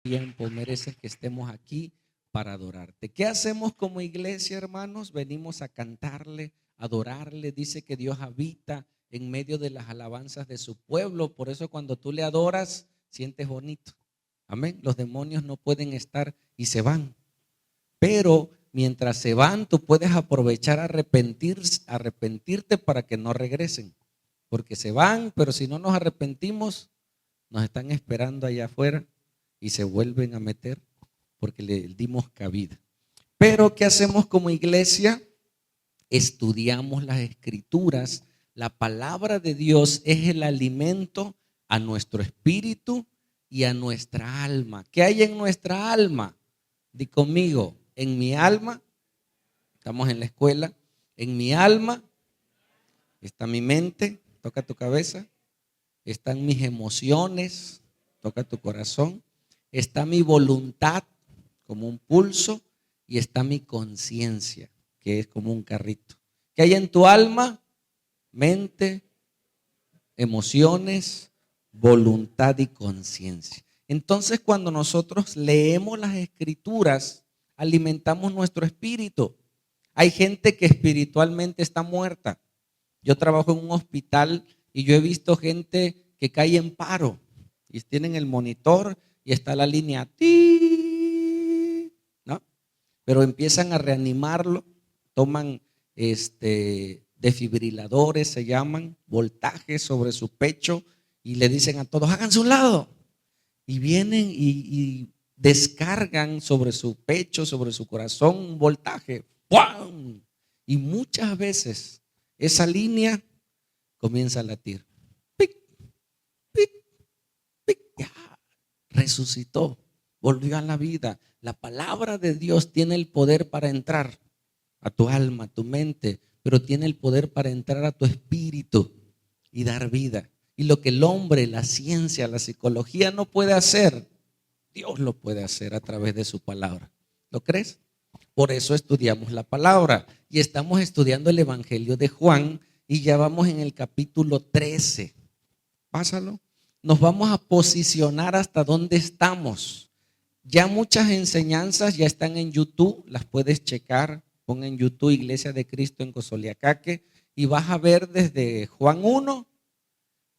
tiempo, mereces que estemos aquí para adorarte. ¿Qué hacemos como iglesia, hermanos? Venimos a cantarle, adorarle. Dice que Dios habita en medio de las alabanzas de su pueblo. Por eso cuando tú le adoras, sientes bonito. Amén. Los demonios no pueden estar y se van. Pero mientras se van, tú puedes aprovechar a arrepentirte para que no regresen. Porque se van, pero si no nos arrepentimos, nos están esperando allá afuera y se vuelven a meter porque le dimos cabida. Pero ¿qué hacemos como iglesia? Estudiamos las escrituras. La palabra de Dios es el alimento a nuestro espíritu y a nuestra alma. ¿Qué hay en nuestra alma? Di conmigo, en mi alma, estamos en la escuela, en mi alma está mi mente, toca tu cabeza, están mis emociones, toca tu corazón, está mi voluntad como un pulso y está mi conciencia, que es como un carrito. ¿Qué hay en tu alma? Mente, emociones, voluntad y conciencia. Entonces, cuando nosotros leemos las escrituras, alimentamos nuestro espíritu. Hay gente que espiritualmente está muerta. Yo trabajo en un hospital y yo he visto gente que cae en paro y tienen el monitor y está la línea ¡tí! ¿No? Pero empiezan a reanimarlo, toman desfibriladores, se llaman, voltajes sobre su pecho y le dicen a todos, háganse un lado. Y vienen y descargan sobre su pecho, sobre su corazón un voltaje. ¡Pum! Y muchas veces esa línea comienza a latir. ¡Pic! ¡Pic! ¡Pic! Ya, resucitó, volvió a la vida. La palabra de Dios tiene el poder para entrar a tu alma, a tu mente, pero tiene el poder para entrar a tu espíritu y dar vida. Y lo que el hombre, la ciencia, la psicología no puede hacer, Dios lo puede hacer a través de su palabra. ¿Lo crees? Por eso estudiamos la palabra y estamos estudiando el Evangelio de Juan y ya vamos en el capítulo 13. Pásalo. Nos vamos a posicionar hasta dónde estamos. Ya muchas enseñanzas ya están en YouTube, las puedes checar. Pon en YouTube Iglesia de Cristo en Cosoleacaque y vas a ver desde Juan 1,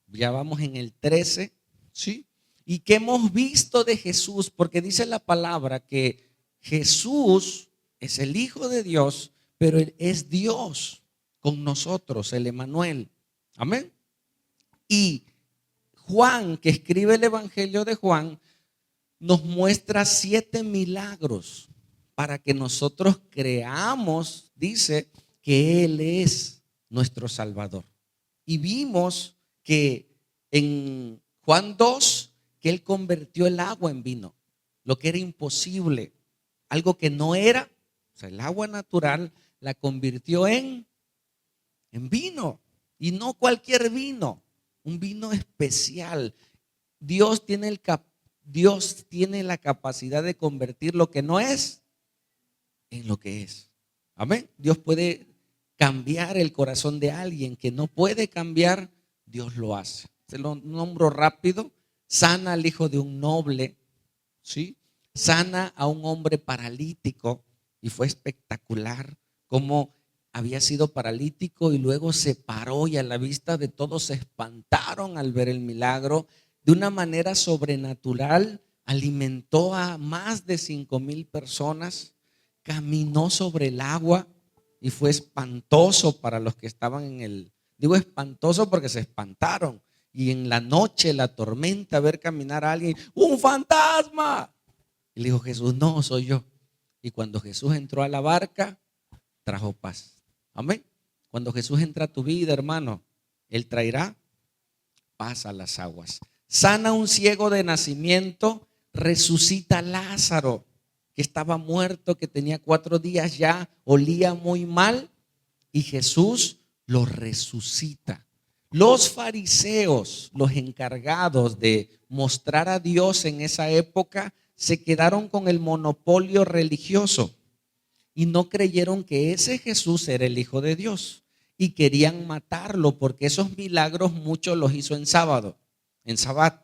ya vamos en el 13, ¿sí? Y que hemos visto de Jesús, porque dice la palabra que Jesús es el Hijo de Dios, pero Él es Dios con nosotros, el Emmanuel. Amén. Y Juan, que escribe el Evangelio de Juan, nos muestra 7 milagros para que nosotros creamos, dice, que Él es nuestro Salvador. Y vimos que en Juan 2, que Él convirtió el agua en vino, lo que era imposible, algo que no era, o sea, el agua natural la convirtió en vino, y no cualquier vino, un vino especial. Dios tiene la capacidad de convertir lo que no es en lo que es. Amén. Dios puede cambiar el corazón de alguien que no puede cambiar, Dios lo hace. Se lo nombro rápido. Sana al hijo de un noble, ¿sí? Sana a un hombre paralítico y fue espectacular cómo había sido paralítico y luego se paró y a la vista de todos se espantaron al ver el milagro. De una manera sobrenatural alimentó a más de 5,000 personas, caminó sobre el agua y fue espantoso para los que estaban digo espantoso porque se espantaron. Y en la noche, la tormenta, ver caminar a alguien, ¡un fantasma! Y le dijo Jesús, no, soy yo. Y cuando Jesús entró a la barca, trajo paz. Amén. Cuando Jesús entra a tu vida, hermano, Él traerá paz a las aguas. Sana a un ciego de nacimiento, resucita a Lázaro, que estaba muerto, que tenía 4 días ya, olía muy mal, y Jesús lo resucita. Los fariseos, los encargados de mostrar a Dios en esa época, se quedaron con el monopolio religioso y no creyeron que ese Jesús era el Hijo de Dios y querían matarlo porque esos milagros muchos los hizo en sábado, en sabbat.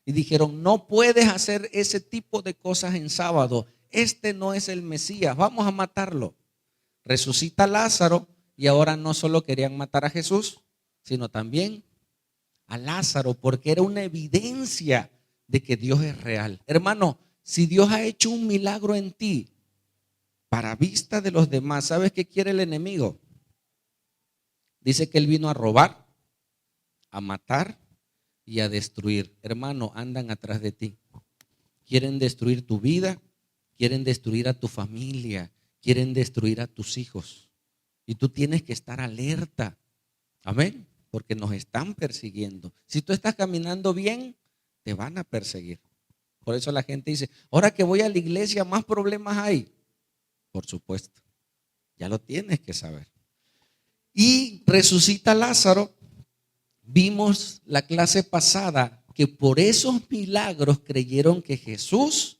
y dijeron, no puedes hacer ese tipo de cosas en sábado. Este no es el Mesías, vamos a matarlo. Resucita a Lázaro y ahora no solo querían matar a Jesús, sino también a Lázaro, porque era una evidencia de que Dios es real. Hermano, si Dios ha hecho un milagro en ti, para vista de los demás, ¿sabes qué quiere el enemigo? Dice que él vino a robar, a matar y a destruir. Hermano, andan atrás de ti. Quieren destruir tu vida, quieren destruir a tu familia, quieren destruir a tus hijos. Y tú tienes que estar alerta. Amén. Porque nos están persiguiendo. Si tú estás caminando bien, te van a perseguir. Por eso la gente dice, ahora que voy a la iglesia, más problemas hay. Por supuesto, ya lo tienes que saber. Y resucita Lázaro. Vimos la clase pasada que por esos milagros creyeron que Jesús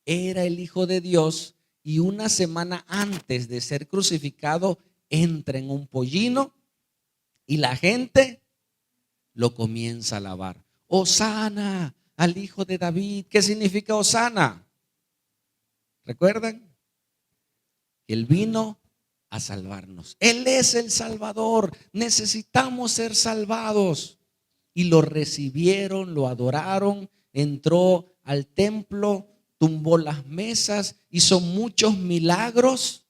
era el Hijo de Dios, y una semana antes de ser crucificado entra en un pollino y la gente lo comienza a alabar. Hosana al Hijo de David. ¿Qué significa Hosana? ¿Recuerdan? Él vino a salvarnos. Él es el Salvador. Necesitamos ser salvados. Y lo recibieron, lo adoraron, entró al templo, tumbó las mesas, hizo muchos milagros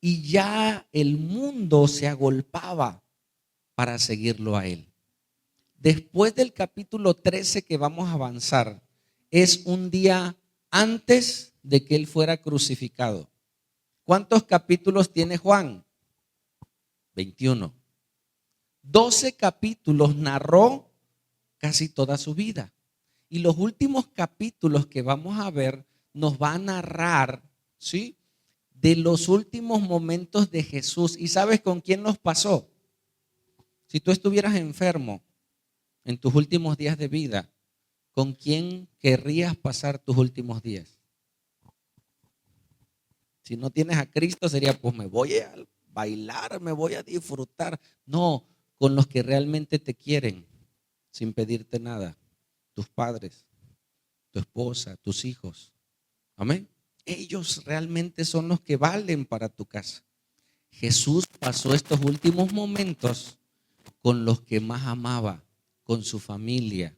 y ya el mundo se agolpaba para seguirlo a él. Después del capítulo 13 que vamos a avanzar, es un día antes de que él fuera crucificado. ¿Cuántos capítulos tiene Juan? 21. 12 capítulos narró casi toda su vida. Y los últimos capítulos que vamos a ver nos va a narrar, ¿sí?, de los últimos momentos de Jesús. ¿Y sabes con quién los pasó? Si tú estuvieras enfermo en tus últimos días de vida, ¿con quién querrías pasar tus últimos días? Si no tienes a Cristo sería, pues me voy a bailar, me voy a disfrutar. No, con los que realmente te quieren, sin pedirte nada. Tus padres, tu esposa, tus hijos. Amén. Ellos realmente son los que valen para tu casa. Jesús pasó estos últimos momentos con los que más amaba, con su familia.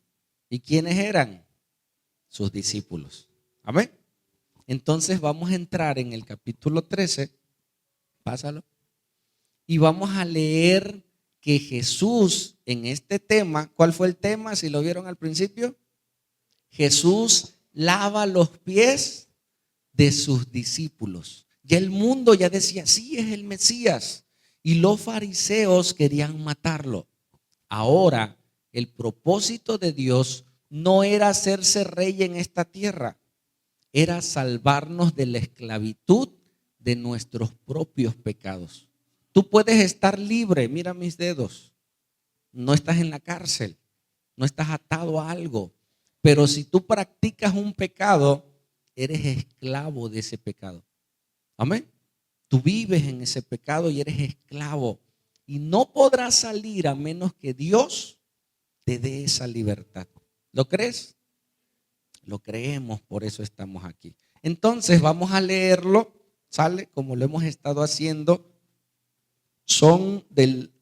¿Y quiénes eran? Sus discípulos. Amén. Entonces vamos a entrar en el capítulo 13, pásalo, y vamos a leer que Jesús en este tema, ¿cuál fue el tema? Si lo vieron al principio, Jesús lava los pies de sus discípulos. Ya el mundo ya decía, sí, es el Mesías, y los fariseos querían matarlo. Ahora, el propósito de Dios no era hacerse rey en esta tierra, era salvarnos de la esclavitud de nuestros propios pecados. Tú puedes estar libre, mira mis dedos, no estás en la cárcel, no estás atado a algo, pero si tú practicas un pecado, eres esclavo de ese pecado. Amén. Tú vives en ese pecado y eres esclavo y no podrás salir a menos que Dios te dé esa libertad. ¿Lo crees? Lo creemos, por eso estamos aquí. Entonces vamos a leerlo, sale como lo hemos estado haciendo. Son del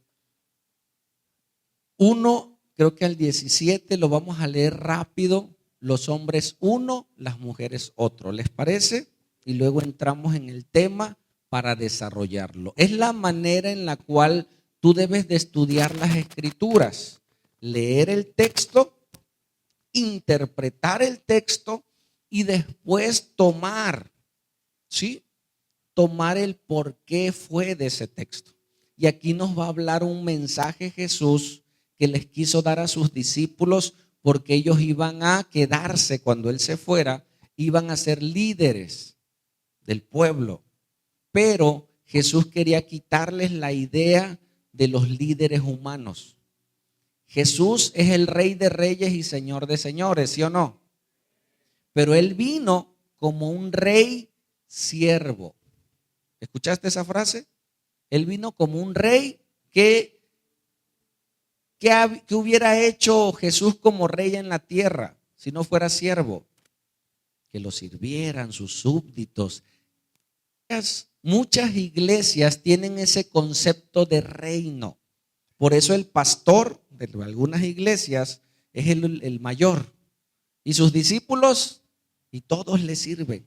1, creo que al 17, lo vamos a leer rápido. Los hombres uno, las mujeres otro. ¿Les parece? Y luego entramos en el tema para desarrollarlo. Es la manera en la cual tú debes de estudiar las escrituras. Leer el texto, interpretar el texto y después tomar, ¿sí? Tomar el por qué fue de ese texto. Y aquí nos va a hablar un mensaje Jesús que les quiso dar a sus discípulos porque ellos iban a quedarse cuando Él se fuera, iban a ser líderes del pueblo. Pero Jesús quería quitarles la idea de los líderes humanos. Jesús es el Rey de Reyes y Señor de Señores, ¿sí o no? Pero Él vino como un rey siervo. ¿Escuchaste esa frase? Él vino como un rey ¿qué hubiera hecho Jesús como rey en la tierra? si no fuera siervo? Que lo sirvieran sus súbditos. Muchas iglesias tienen ese concepto de reino. Por eso el pastor de algunas iglesias es el mayor. Y sus discípulos, y todos le sirven,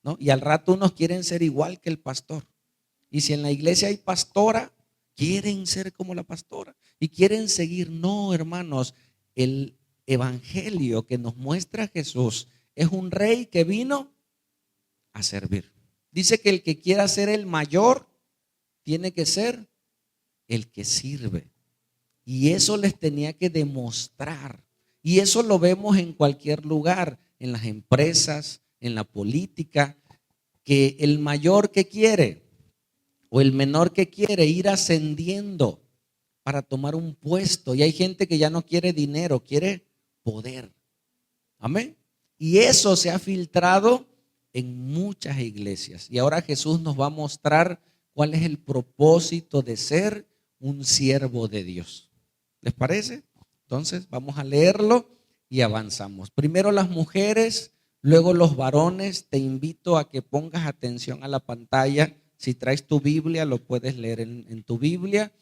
¿no? Y al rato unos quieren ser igual que el pastor. Y si en la iglesia hay pastora, quieren ser como la pastora. Y quieren seguir. No, hermanos, el evangelio que nos muestra Jesús es un rey que vino a servir. Dice que el que quiera ser el mayor tiene que ser el que sirve. Y eso les tenía que demostrar. Y eso lo vemos en cualquier lugar, en las empresas, en la política, que el mayor que quiere o el menor que quiere ir ascendiendo para tomar un puesto. Y hay gente que ya no quiere dinero, quiere poder. Amén. Y eso se ha filtrado en muchas iglesias. Y ahora Jesús nos va a mostrar cuál es el propósito de ser un siervo de Dios. ¿Les parece? Entonces vamos a leerlo y avanzamos. Primero las mujeres, luego los varones. Te invito a que pongas atención a la pantalla. Si traes tu Biblia, lo puedes leer en tu Biblia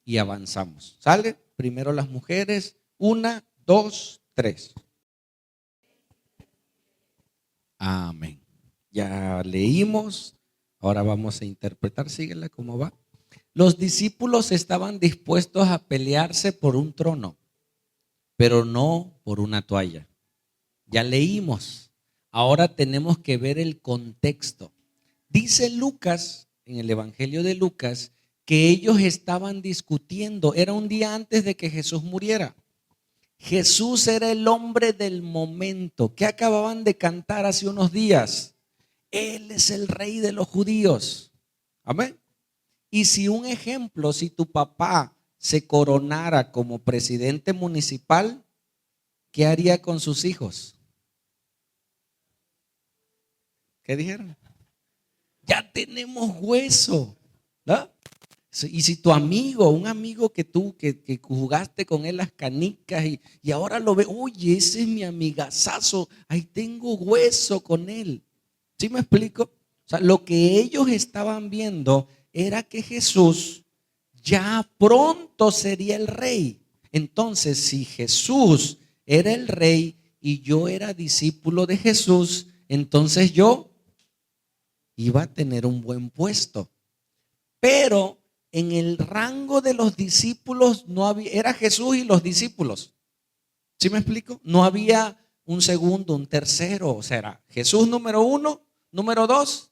y avanzamos. ¿Sale? Primero las mujeres. 1, 2, 3. Amén. Ya leímos. Ahora vamos a interpretar. Síguela cómo va. Los discípulos estaban dispuestos a pelearse por un trono, pero no por una toalla. Ya leímos. Ahora tenemos que ver el contexto. Dice Lucas, en el Evangelio de Lucas, que ellos estaban discutiendo. Era un día antes de que Jesús muriera. Jesús era el hombre del momento. ¿Qué acababan de cantar hace unos días? Él es el rey de los judíos. Amén. Y si un ejemplo, si tu papá se coronara como presidente municipal, ¿qué haría con sus hijos? ¿Qué dijeron? Ya tenemos hueso, ¿no? Y si tu amigo, un amigo que tú, que jugaste con él las canicas y ahora lo ve, oye, ese es mi amigazazo, ahí tengo hueso con él. ¿Sí me explico? O sea, lo que ellos estaban viendo era que Jesús ya pronto sería el rey. Entonces, si Jesús era el rey y yo era discípulo de Jesús, entonces yo iba a tener un buen puesto. Pero en el rango de los discípulos no había, era Jesús y los discípulos. ¿Sí me explico? No había un segundo, un tercero. O sea, era Jesús número 1, número 2,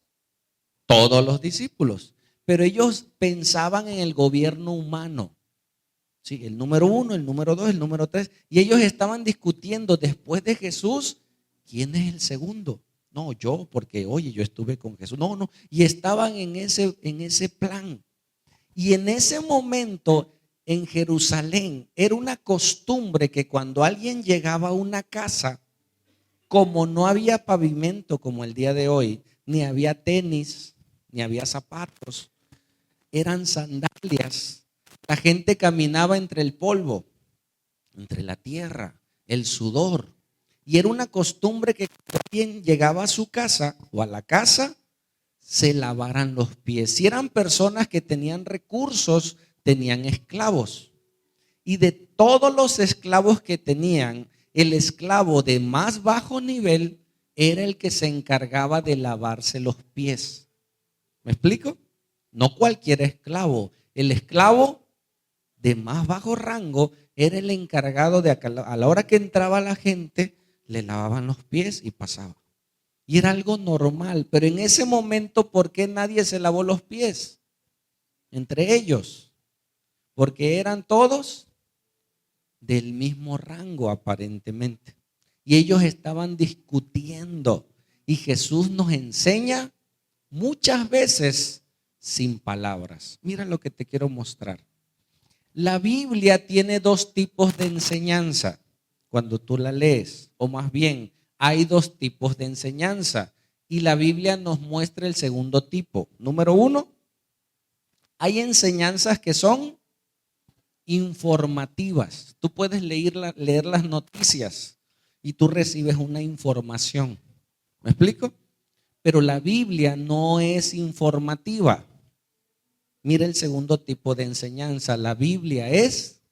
todos los discípulos. Pero ellos pensaban en el gobierno humano. Sí, el número 1, el número 2, el número 3. Y ellos estaban discutiendo después de Jesús, ¿quién es el segundo? No, yo, porque oye, yo estuve con Jesús. No. Y estaban en ese plan. Y en ese momento en Jerusalén era una costumbre que cuando alguien llegaba a una casa, como no había pavimento como el día de hoy, ni había tenis, ni había zapatos, eran sandalias. La gente caminaba entre el polvo, entre la tierra, el sudor. Y era una costumbre que cuando alguien llegaba a su casa o a la casa, se lavaran los pies. Si eran personas que tenían recursos, tenían esclavos. Y de todos los esclavos que tenían, el esclavo de más bajo nivel era el que se encargaba de lavarse los pies. ¿Me explico? No cualquier esclavo. El esclavo de más bajo rango era el encargado de, a la hora que entraba la gente, le lavaban los pies y pasaba. Y era algo normal, pero en ese momento, ¿por qué nadie se lavó los pies? Entre ellos, porque eran todos del mismo rango aparentemente. Y ellos estaban discutiendo. Y Jesús nos enseña muchas veces sin palabras. Mira lo que te quiero mostrar. La Biblia tiene dos tipos de enseñanza cuando tú la lees, o más bien, hay dos tipos de enseñanza y la Biblia nos muestra el segundo tipo. Número 1, hay enseñanzas que son informativas. Tú puedes leer las noticias y tú recibes una información. ¿Me explico? Pero la Biblia no es informativa. Mira el segundo tipo de enseñanza. La Biblia es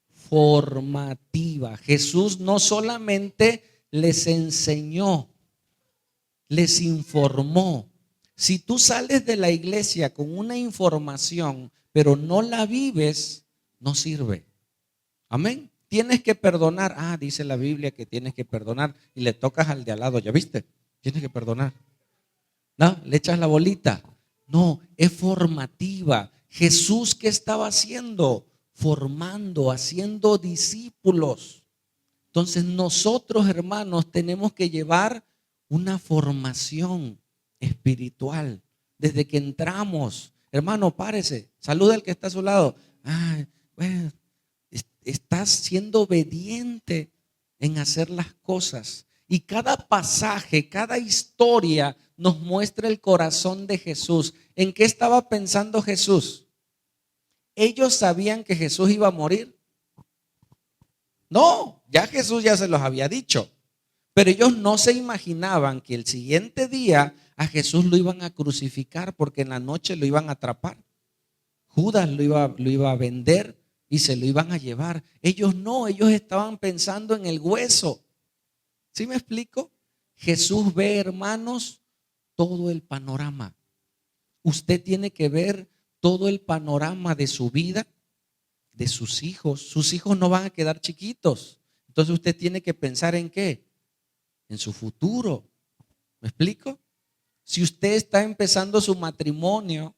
formativa. Jesús no solamente les enseñó, les informó. Si tú sales de la iglesia con una información, pero no la vives, no sirve. Amén. Tienes que perdonar. Ah, dice la Biblia que tienes que perdonar. Y le tocas al de al lado. ¿Ya viste? Tienes que perdonar. No, le echas la bolita. No, es formativa. Jesús, ¿qué estaba haciendo? Formando, haciendo discípulos. Entonces nosotros, hermanos, tenemos que llevar una formación espiritual desde que entramos. Hermano, párese, saluda al que está a su lado. Ay, bueno, estás siendo obediente en hacer las cosas. Y cada pasaje, cada historia nos muestra el corazón de Jesús. ¿En qué estaba pensando Jesús? ¿Ellos sabían que Jesús iba a morir? No, ya Jesús ya se los había dicho. Pero ellos no se imaginaban que el siguiente día a Jesús lo iban a crucificar porque en la noche lo iban a atrapar. Judas lo iba a vender y se lo iban a llevar. Ellos no, ellos estaban pensando en el hueso. ¿Sí me explico? Jesús ve, hermanos, todo el panorama. Usted tiene que ver todo el panorama de su vida, de sus hijos. Sus hijos no van a quedar chiquitos. Entonces usted tiene que pensar en qué, en su futuro. ¿Me explico? Si usted está empezando su matrimonio,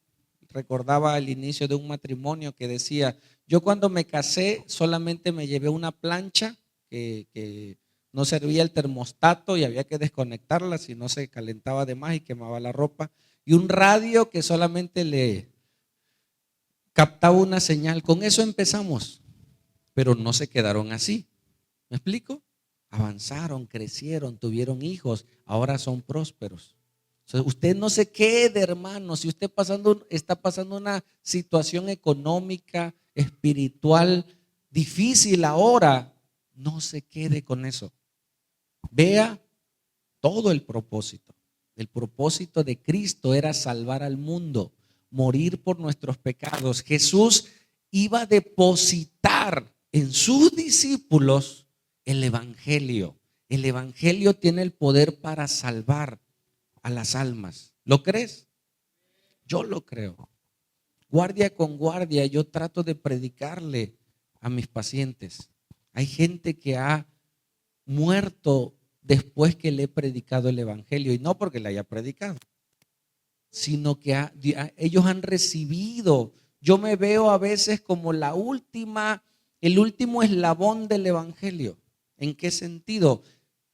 recordaba al inicio de un matrimonio que decía, yo cuando me casé solamente me llevé una plancha que no servía el termostato y había que desconectarla si no se calentaba de más y quemaba la ropa, y un radio que solamente le captaba una señal. Con eso empezamos, pero no se quedaron así. ¿Me explico? Avanzaron, crecieron, tuvieron hijos, ahora son prósperos. O sea, usted no se quede, hermano, si usted está pasando una situación económica, espiritual difícil ahora, no se quede con eso. Vea todo el propósito. El propósito de Cristo era salvar al mundo, morir por nuestros pecados. Jesús iba a depositar en sus discípulos el evangelio. El evangelio tiene el poder para salvar a las almas. ¿Lo crees? Yo lo creo. Guardia con guardia, yo trato de predicarle a mis pacientes. Hay gente que ha muerto después que le he predicado el evangelio, y no porque le haya predicado, sino que ellos han recibido. Yo me veo a veces como el último eslabón del evangelio. ¿En qué sentido?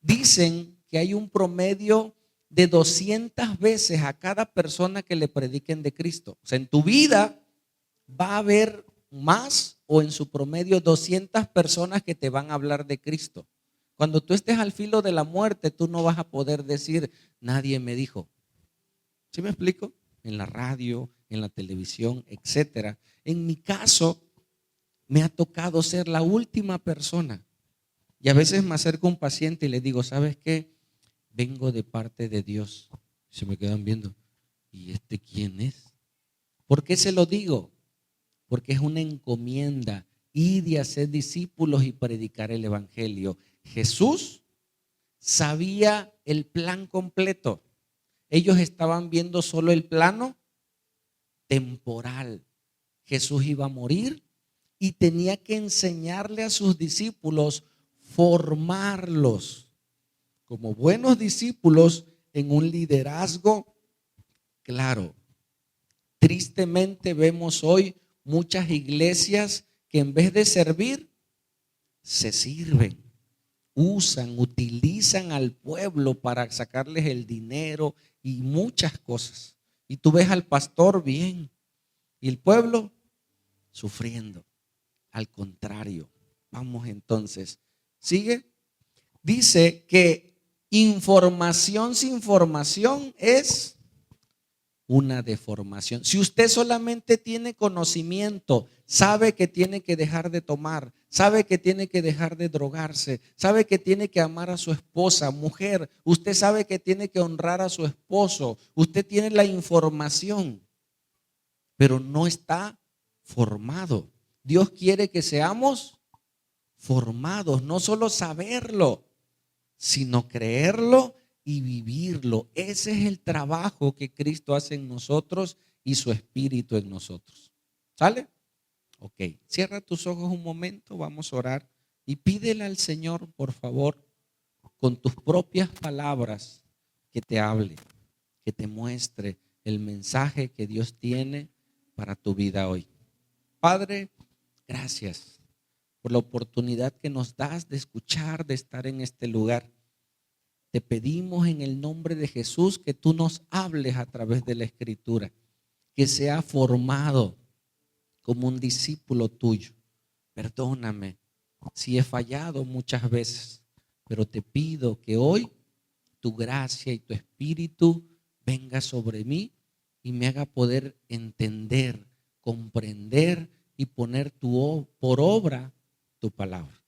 Dicen que hay un promedio de 200 veces a cada persona que le prediquen de Cristo. O sea, en tu vida va a haber más o en su promedio 200 personas que te van a hablar de Cristo. Cuando tú estés al filo de la muerte, tú no vas a poder decir, nadie me dijo. ¿Sí me explico? En la radio, en la televisión, etcétera. En mi caso, me ha tocado ser la última persona. Y a veces me acerco a un paciente y le digo, ¿sabes qué? Vengo de parte de Dios. Se me quedan viendo. ¿Y este quién es? ¿Por qué se lo digo? Porque es una encomienda. Ir y hacer discípulos y predicar el evangelio. Jesús sabía el plan completo. Ellos estaban viendo solo el plano temporal. Jesús iba a morir y tenía que enseñarle a sus discípulos, formarlos como buenos discípulos en un liderazgo claro. Tristemente vemos hoy muchas iglesias que en vez de servir, se sirven, utilizan al pueblo para sacarles el dinero y muchas cosas. Y tú ves al pastor bien y el pueblo sufriendo. Al contrario, vamos entonces, sigue. Dice que información sin formación es una deformación. Si usted solamente tiene conocimiento, sabe que tiene que dejar de tomar, sabe que tiene que dejar de drogarse, sabe que tiene que amar a su esposa, mujer, usted sabe que tiene que honrar a su esposo, usted tiene la información, pero no está formado. Dios quiere que seamos formados, no solo saberlo, sino creerlo y vivirlo. Ese es el trabajo que Cristo hace en nosotros y su Espíritu en nosotros. ¿Sale? Ok, cierra tus ojos un momento, vamos a orar y pídele al Señor, por favor, con tus propias palabras, que te hable, que te muestre el mensaje que Dios tiene para tu vida hoy. Padre, gracias por la oportunidad que nos das de escuchar, de estar en este lugar. Te pedimos en el nombre de Jesús que tú nos hables a través de la Escritura, que sea formado como un discípulo tuyo. Perdóname si he fallado muchas veces, pero te pido que hoy tu gracia y tu Espíritu venga sobre mí y me haga poder entender, comprender y poner por obra tu palabra.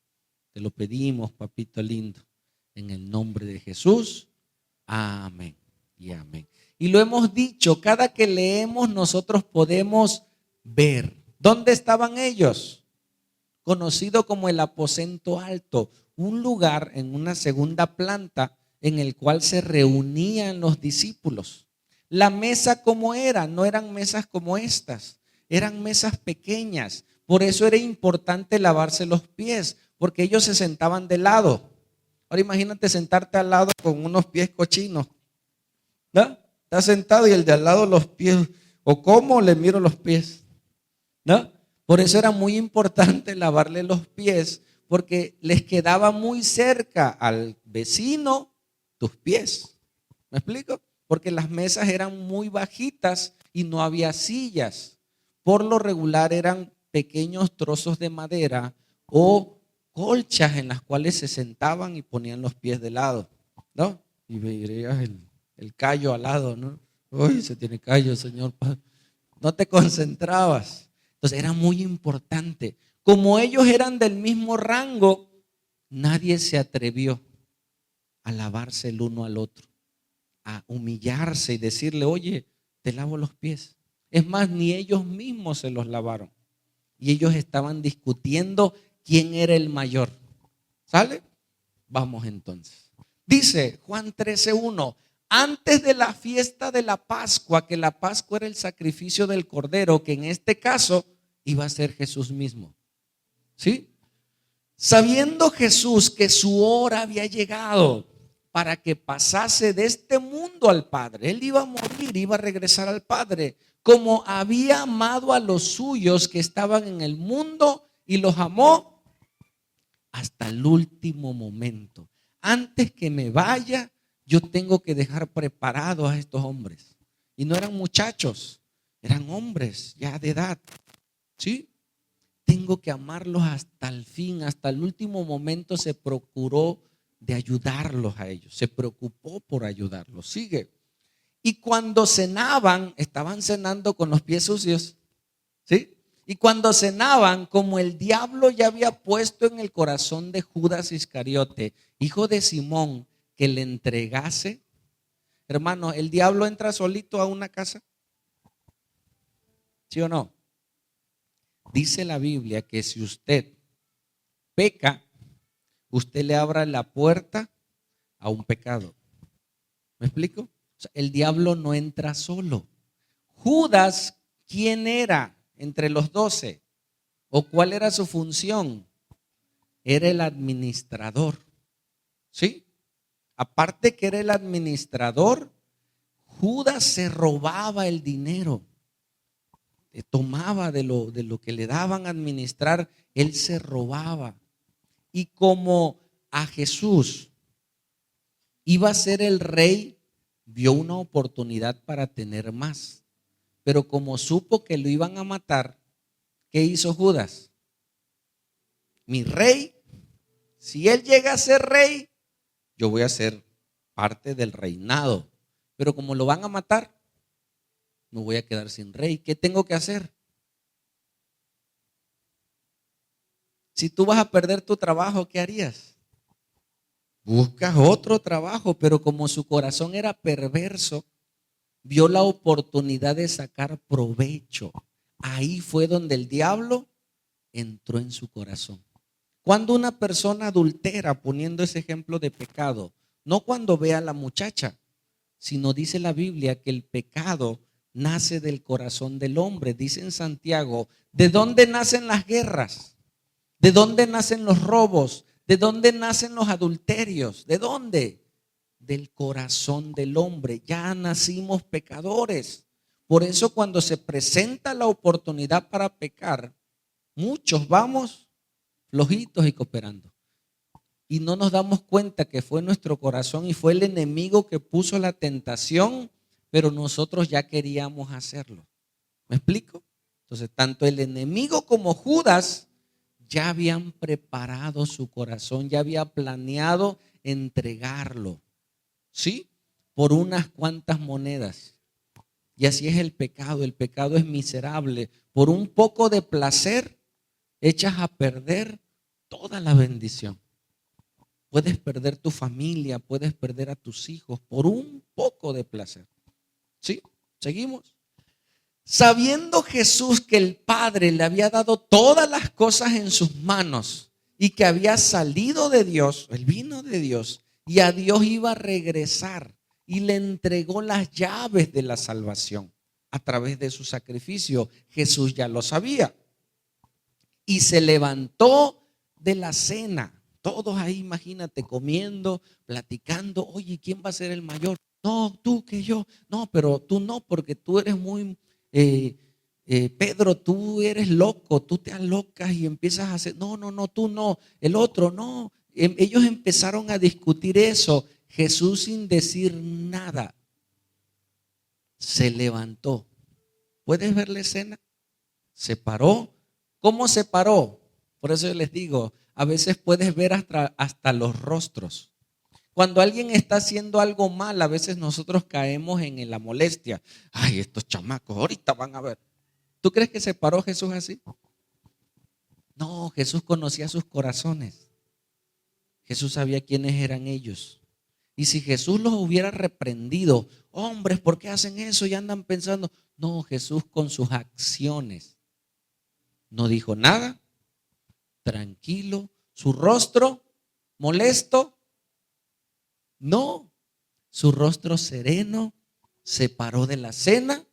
Te lo pedimos, papito lindo, en el nombre de Jesús. Amén y amén. Y lo hemos dicho, cada que leemos nosotros podemos ver. ¿Dónde estaban ellos? Conocido como el aposento alto, un lugar en una segunda planta en el cual se reunían los discípulos. La mesa como era, no eran mesas como estas, eran mesas pequeñas. Por eso era importante lavarse los pies, porque ellos se sentaban de lado. Ahora imagínate sentarte al lado con unos pies cochinos, ¿no? Estás sentado y el de al lado los pies, o cómo le miro los pies, ¿no? Por eso era muy importante lavarle los pies, porque les quedaba muy cerca al vecino tus pies. ¿Me explico? Porque las mesas eran muy bajitas y no había sillas. Por lo regular eran pequeños trozos de madera o colchas en las cuales se sentaban y ponían los pies de lado, ¿no? Y veías el callo al lado, ¿no? Uy, se tiene callo, Señor. No te concentrabas. Entonces era muy importante. Como ellos eran del mismo rango, nadie se atrevió a lavarse el uno al otro, a humillarse y decirle, oye, te lavo los pies. Es más, ni ellos mismos se los lavaron. Y ellos estaban discutiendo quién era el mayor. ¿Sale? Vamos entonces. Dice Juan 13:1, antes de la fiesta de la Pascua, que la Pascua era el sacrificio del Cordero, que en este caso iba a ser Jesús mismo. ¿Sí? Sabiendo Jesús que su hora había llegado para que pasase de este mundo al Padre, él iba a morir, iba a regresar al Padre, como había amado a los suyos que estaban en el mundo y los amó hasta el último momento. Antes que me vaya, yo tengo que dejar preparados a estos hombres. Y no eran muchachos, eran hombres ya de edad. ¿Sí? Tengo que amarlos hasta el fin, hasta el último momento se procuró de ayudarlos a ellos, se preocupó por ayudarlos. Sigue. Y cuando cenaban, estaban cenando con los pies sucios, ¿sí? Y cuando cenaban, como el diablo ya había puesto en el corazón de Judas Iscariote, hijo de Simón, que le entregase. Hermano, ¿el diablo entra solito a una casa? ¿Sí o no? Dice la Biblia que si usted peca, usted le abra la puerta a un pecado. ¿Me explico? O sea, el diablo no entra solo. Judas, ¿quién era entre los 12? ¿O cuál era su función? Era el administrador. ¿Sí? Aparte que era el administrador, Judas se robaba el dinero. Tomaba de lo que le daban a administrar, él se robaba. Y como a Jesús iba a ser el rey, vio una oportunidad para tener más. Pero como supo que lo iban a matar, ¿qué hizo Judas? Mi rey, si él llega a ser rey, yo voy a ser parte del reinado. Pero como lo van a matar, me voy a quedar sin rey. ¿Qué tengo que hacer? Si tú vas a perder tu trabajo, ¿qué harías? Buscas otro trabajo, pero como su corazón era perverso, vio la oportunidad de sacar provecho. Ahí fue donde el diablo entró en su corazón. Cuando una persona adultera, poniendo ese ejemplo de pecado, no cuando ve a la muchacha, sino dice la Biblia que el pecado nace del corazón del hombre. Dice en Santiago, ¿de dónde nacen las guerras? ¿De dónde nacen los robos? ¿De dónde nacen los adulterios? ¿De dónde? Del corazón del hombre. Ya nacimos pecadores. Por eso cuando se presenta la oportunidad para pecar, muchos vamos flojitos y cooperando. Y no nos damos cuenta que fue nuestro corazón y fue el enemigo que puso la tentación, pero nosotros ya queríamos hacerlo. ¿Me explico? Entonces, tanto el enemigo como Judas ya habían preparado su corazón, ya había planeado entregarlo, ¿sí? Por unas cuantas monedas. Y así es el pecado es miserable. Por un poco de placer echas a perder toda la bendición. Puedes perder tu familia, puedes perder a tus hijos por un poco de placer. ¿Sí? Seguimos. Sabiendo Jesús que el Padre le había dado todas las cosas en sus manos y que había salido de Dios, él vino de Dios y a Dios iba a regresar y le entregó las llaves de la salvación a través de su sacrificio. Jesús ya lo sabía y se levantó de la cena. Todos ahí, imagínate, comiendo, platicando. Oye, ¿quién va a ser el mayor? No, tú que yo. No, pero tú no, porque tú eres muy, Pedro, tú eres loco, tú te alocas y empiezas a hacer, no, no, no, tú no, el otro no. Ellos empezaron a discutir eso. Jesús sin decir nada se levantó. ¿Puedes ver la escena? Se paró. ¿Cómo se paró? Por eso yo les digo, a veces puedes ver hasta los rostros. Cuando alguien está haciendo algo mal, a veces nosotros caemos en la molestia. Ay, estos chamacos, ahorita van a ver. ¿Tú crees que se paró Jesús así? No, Jesús conocía sus corazones. Jesús sabía quiénes eran ellos. Y si Jesús los hubiera reprendido, hombres, ¿por qué hacen eso? Y andan pensando. No, Jesús con sus acciones no dijo nada, tranquilo, su rostro molesto, no, su rostro sereno, se paró de la cena,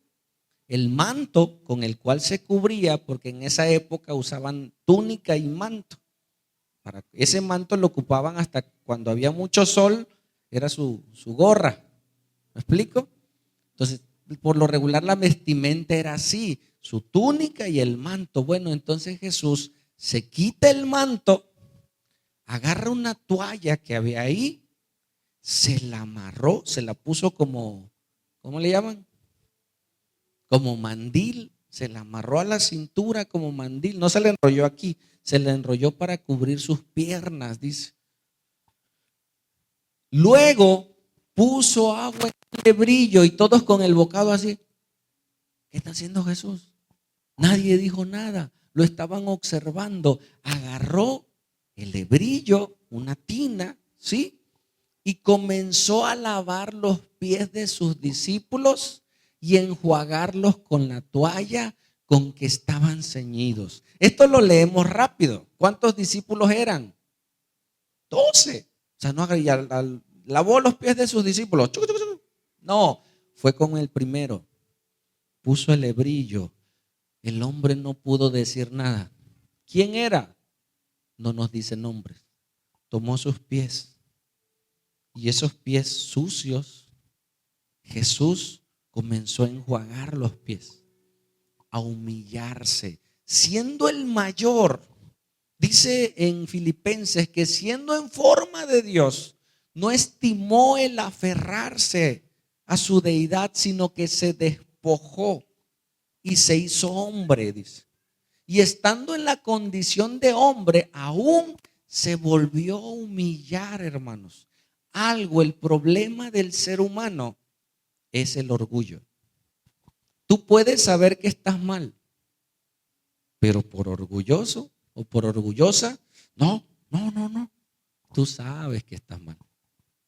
el manto con el cual se cubría, porque en esa época usaban túnica y manto. Para ese manto lo ocupaban hasta cuando había mucho sol, era su gorra. ¿Me explico? Entonces, por lo regular la vestimenta era así, su túnica y el manto. Bueno, entonces Jesús se quita el manto, agarra una toalla que había ahí, se la amarró, se la puso como, ¿cómo le llaman? Como mandil, se la amarró a la cintura como mandil, no se le enrolló aquí, se le enrolló para cubrir sus piernas, dice. Luego puso agua en el brillo y todos con el bocado así. ¿Qué está haciendo Jesús? Nadie dijo nada, lo estaban observando. Agarró el hebrillo, una tina, ¿sí? Y comenzó a lavar los pies de sus discípulos y enjuagarlos con la toalla con que estaban ceñidos. Esto lo leemos rápido. ¿Cuántos discípulos eran? 12. O sea, no lavó los pies de sus discípulos. No, fue con el primero. Puso el hebrillo. El hombre no pudo decir nada. ¿Quién era? No nos dice nombres. Tomó sus pies y esos pies sucios, Jesús comenzó a enjuagar los pies, a humillarse, siendo el mayor. Dice en Filipenses que siendo en forma de Dios, no estimó el aferrarse a su deidad, sino que se despojó y se hizo hombre, dice. Y estando en la condición de hombre, aún se volvió a humillar, hermanos. El problema del ser humano es el orgullo. Tú puedes saber que estás mal, pero por orgulloso o por orgullosa, no, no, no, no. Tú sabes que estás mal.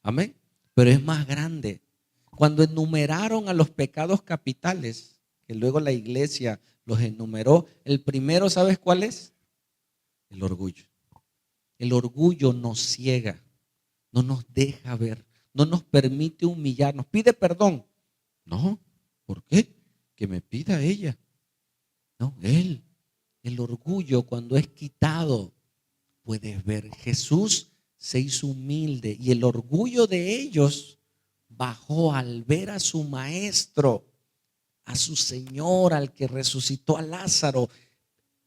Amén. Pero es más grande. Cuando enumeraron a los pecados capitales, que luego la iglesia los enumeró, el primero, ¿sabes cuál es? El orgullo. El orgullo nos ciega, no nos deja ver, no nos permite humillarnos. Pide perdón. No, ¿por qué? Que me pida ella. No, él. El orgullo, cuando es quitado, puedes ver. Jesús se hizo humilde y el orgullo de ellos bajó al ver a su maestro, a su Señor, al que resucitó a Lázaro,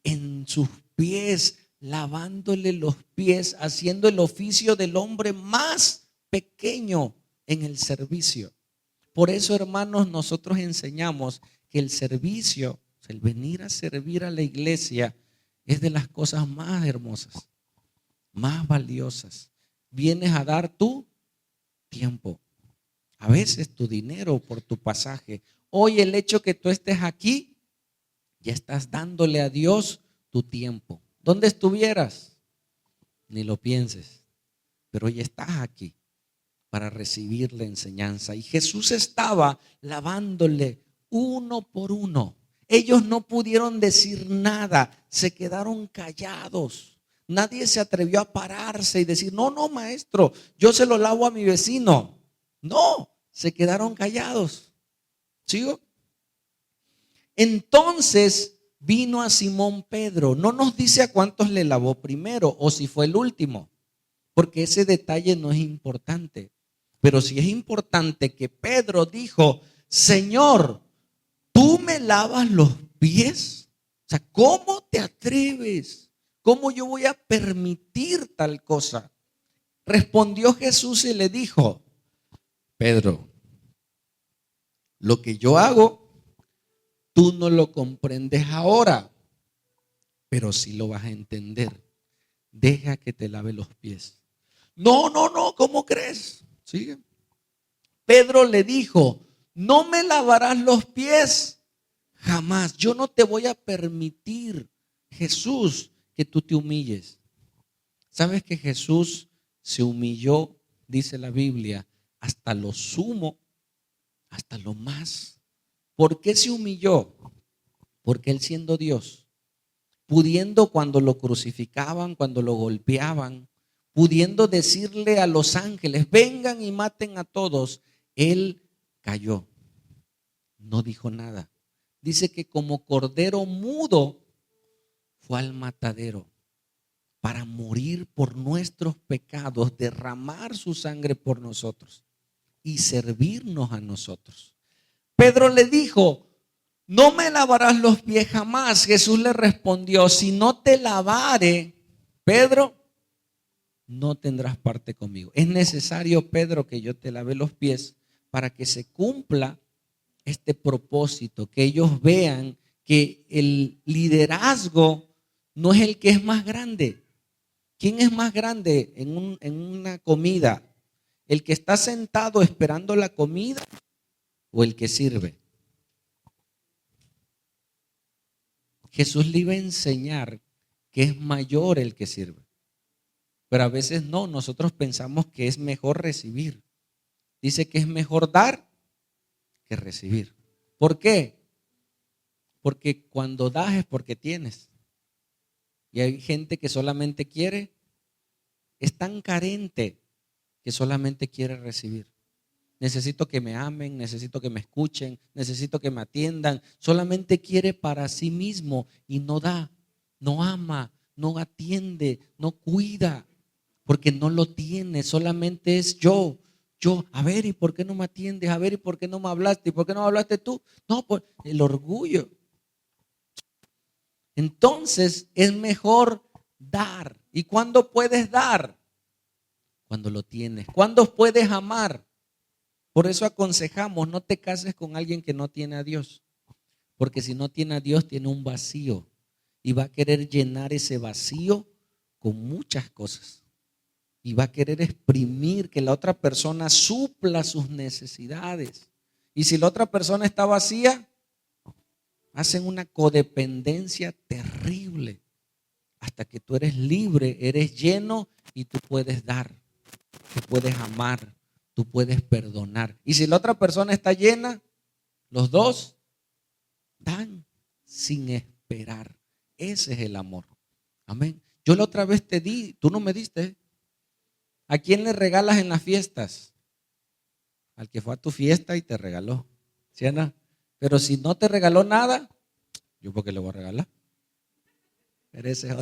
en sus pies, lavándole los pies, haciendo el oficio del hombre más pequeño en el servicio. Por eso, hermanos, nosotros enseñamos que el servicio, el venir a servir a la iglesia, es de las cosas más hermosas, más valiosas. Vienes a dar tu tiempo, a veces tu dinero por tu pasaje. Hoy el hecho que tú estés aquí, ya estás dándole a Dios tu tiempo. ¿Dónde estuvieras? Ni lo pienses, pero hoy estás aquí para recibir la enseñanza. Y Jesús estaba lavándole uno por uno. Ellos no pudieron decir nada, se quedaron callados. Nadie se atrevió a pararse y decir, no, no, maestro, yo se lo lavo a mi vecino. No, se quedaron callados. ¿Sigo? Entonces vino a Simón Pedro. No nos dice a cuántos le lavó primero o si fue el último, porque ese detalle no es importante. Pero sí es importante que Pedro dijo, Señor, ¿tú me lavas los pies? O sea, ¿cómo te atreves? ¿Cómo yo voy a permitir tal cosa? Respondió Jesús y le dijo, Pedro, lo que yo hago, tú no lo comprendes ahora, pero sí lo vas a entender. Deja que te lave los pies. No, no, no, ¿cómo crees? Sigue. Pedro le dijo, no me lavarás los pies jamás. Yo no te voy a permitir, Jesús, que tú te humilles. ¿Sabes que Jesús se humilló, dice la Biblia, hasta lo sumo, hasta lo más? ¿Por qué se humilló? Porque él siendo Dios, pudiendo cuando lo crucificaban, cuando lo golpeaban, pudiendo decirle a los ángeles, vengan y maten a todos, él cayó, no dijo nada. Dice que como cordero mudo fue al matadero para morir por nuestros pecados, derramar su sangre por nosotros y servirnos a nosotros. Pedro le dijo, no me lavarás los pies jamás. Jesús le respondió, si no te lavare, Pedro, no tendrás parte conmigo. Es necesario, Pedro, que yo te lave los pies para que se cumpla este propósito, que ellos vean que el liderazgo no es el que es más grande. ¿Quién es más grande en una comida? ¿El que está sentado esperando la comida o el que sirve? Jesús le iba a enseñar que es mayor el que sirve. Pero a veces no, nosotros pensamos que es mejor recibir. Dice que es mejor dar que recibir. ¿Por qué? Porque cuando das es porque tienes. Y hay gente que solamente quiere, es tan carente que solamente quiere recibir. Necesito que me amen, necesito que me escuchen, necesito que me atiendan. Solamente quiere para sí mismo y no da, no ama, no atiende, no cuida, porque no lo tiene, solamente es yo. A ver, ¿y por qué no me atiendes? A ver, ¿y por qué no me hablaste? ¿Y por qué no me hablaste tú? No, por el orgullo. Entonces es mejor dar. ¿Y cuándo puedes dar? Cuando lo tienes. ¿Cuándo puedes amar? Por eso aconsejamos, no te cases con alguien que no tiene a Dios. Porque si no tiene a Dios, tiene un vacío. Y va a querer llenar ese vacío con muchas cosas. Y va a querer exprimir que la otra persona supla sus necesidades. Y si la otra persona está vacía, hacen una codependencia terrible hasta que tú eres libre, eres lleno y tú puedes dar, tú puedes amar, tú puedes perdonar. Y si la otra persona está llena, los dos dan sin esperar. Ese es el amor. Amén. Yo la otra vez te di, tú no me diste. ¿A quién le regalas en las fiestas? Al que fue a tu fiesta y te regaló. ¿Sí o no? Pero si no te regaló nada, ¿yo por qué le voy a regalar? Pero ese es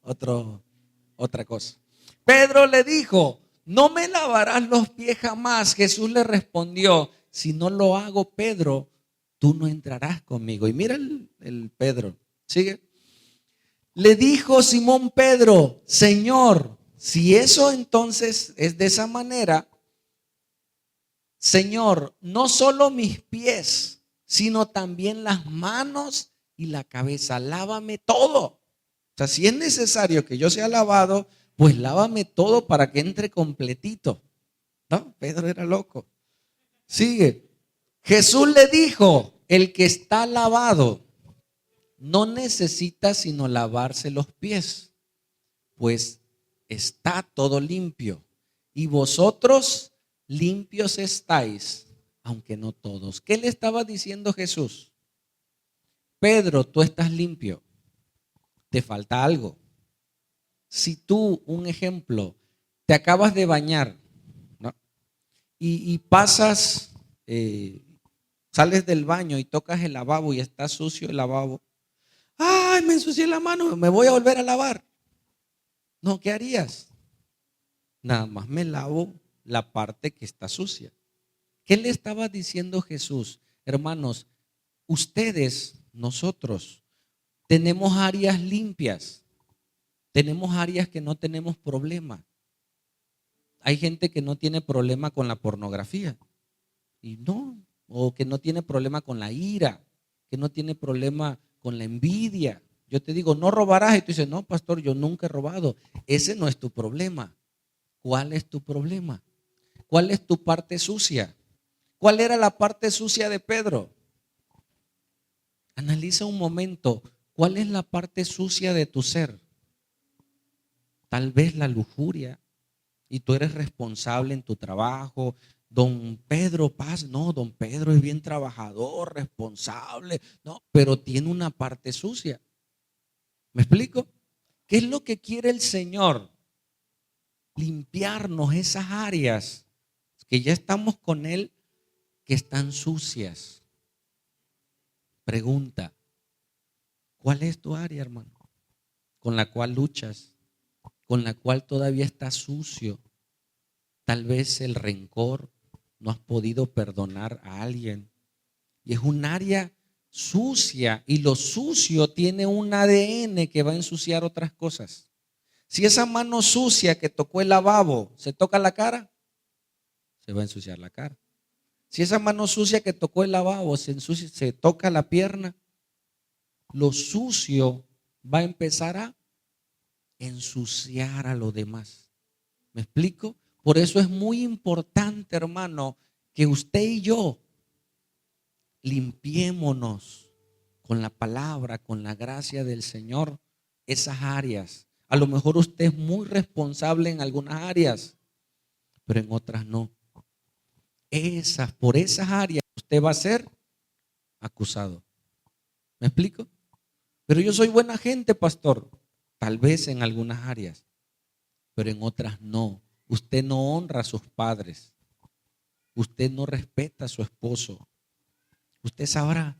otra cosa. Pedro le dijo, no me lavarás los pies jamás. Jesús le respondió, si no lo hago, Pedro, tú no entrarás conmigo. Y mira el Pedro, sigue. Le dijo Simón Pedro, Señor, si eso entonces es de esa manera, Señor, no solo mis pies, sino también las manos y la cabeza. Lávame todo. O sea, si es necesario que yo sea lavado, pues lávame todo para que entre completito. No, Pedro era loco. Sigue. Jesús le dijo, el que está lavado no necesita sino lavarse los pies, pues está todo limpio. Y vosotros limpios estáis, aunque no todos. ¿Qué le estaba diciendo Jesús? Pedro, tú estás limpio. Te falta algo. Si tú, un ejemplo, te acabas de bañar, ¿no? y pasas, sales del baño y tocas el lavabo y está sucio el lavabo. ¡Ay, me ensucié la mano! Me voy a volver a lavar. No, ¿qué harías? Nada más me lavo la parte que está sucia. ¿Qué le estaba diciendo Jesús? Hermanos, ustedes, nosotros, tenemos áreas limpias. Tenemos áreas que no tenemos problema. Hay gente que no tiene problema con la pornografía. Y no, o que no tiene problema con la ira, que no tiene problema con la envidia. Yo te digo, no robarás, y tú dices, no, pastor, yo nunca he robado. Ese no es tu problema. ¿Cuál es tu problema? ¿Cuál es tu parte sucia? ¿Cuál era la parte sucia de Pedro? Analiza un momento, ¿cuál es la parte sucia de tu ser? Tal vez la lujuria, y tú eres responsable en tu trabajo. Don Pedro Paz, no, don Pedro es bien trabajador, responsable, no, pero tiene una parte sucia. ¿Me explico? ¿Qué es lo que quiere el Señor? Limpiarnos esas áreas que ya estamos con Él, que están sucias. Pregunta, ¿cuál es tu área, hermano? Con la cual luchas, con la cual todavía estás sucio. Tal vez el rencor, no has podido perdonar a alguien. Y es un área sucia, y lo sucio tiene un ADN que va a ensuciar otras cosas. Si esa mano sucia que tocó el lavabo se toca la cara, se va a ensuciar la cara. Si esa mano sucia que tocó el lavabo se toca la pierna, lo sucio va a empezar a ensuciar a lo demás. ¿Me explico? Por eso es muy importante, hermano, que usted y yo limpiémonos con la palabra, con la gracia del Señor, esas áreas. A lo mejor usted es muy responsable en algunas áreas, pero en otras no. Por esas áreas usted va a ser acusado. ¿Me explico? Pero yo soy buena gente, pastor. Tal vez en algunas áreas, pero en otras no. Usted no honra a sus padres. Usted no respeta a su esposo. Usted sabrá,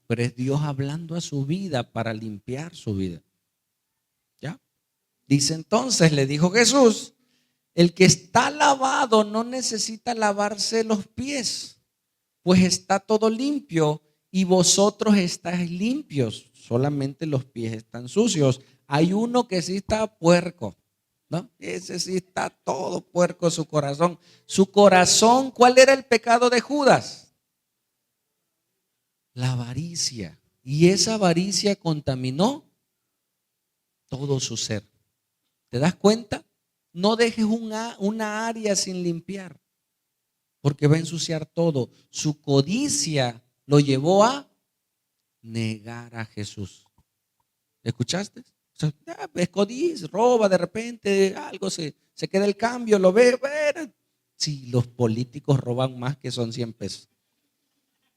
pero es Dios hablando a su vida para limpiar su vida. ¿Ya? Dice entonces, le dijo Jesús, el que está lavado no necesita lavarse los pies, pues está todo limpio y vosotros estáis limpios, solamente los pies están sucios. Hay uno que sí está puerco, ¿no? Ese sí está todo puerco su corazón. Su corazón, ¿cuál era el pecado de Judas? La avaricia. Y esa avaricia contaminó todo su ser. ¿Te das cuenta? No dejes una área sin limpiar, porque va a ensuciar todo. Su codicia lo llevó a negar a Jesús. ¿Escuchaste? O sea, escondís, roba de repente, algo se queda el cambio, lo ve. Bueno, si los políticos roban más que son 100 pesos.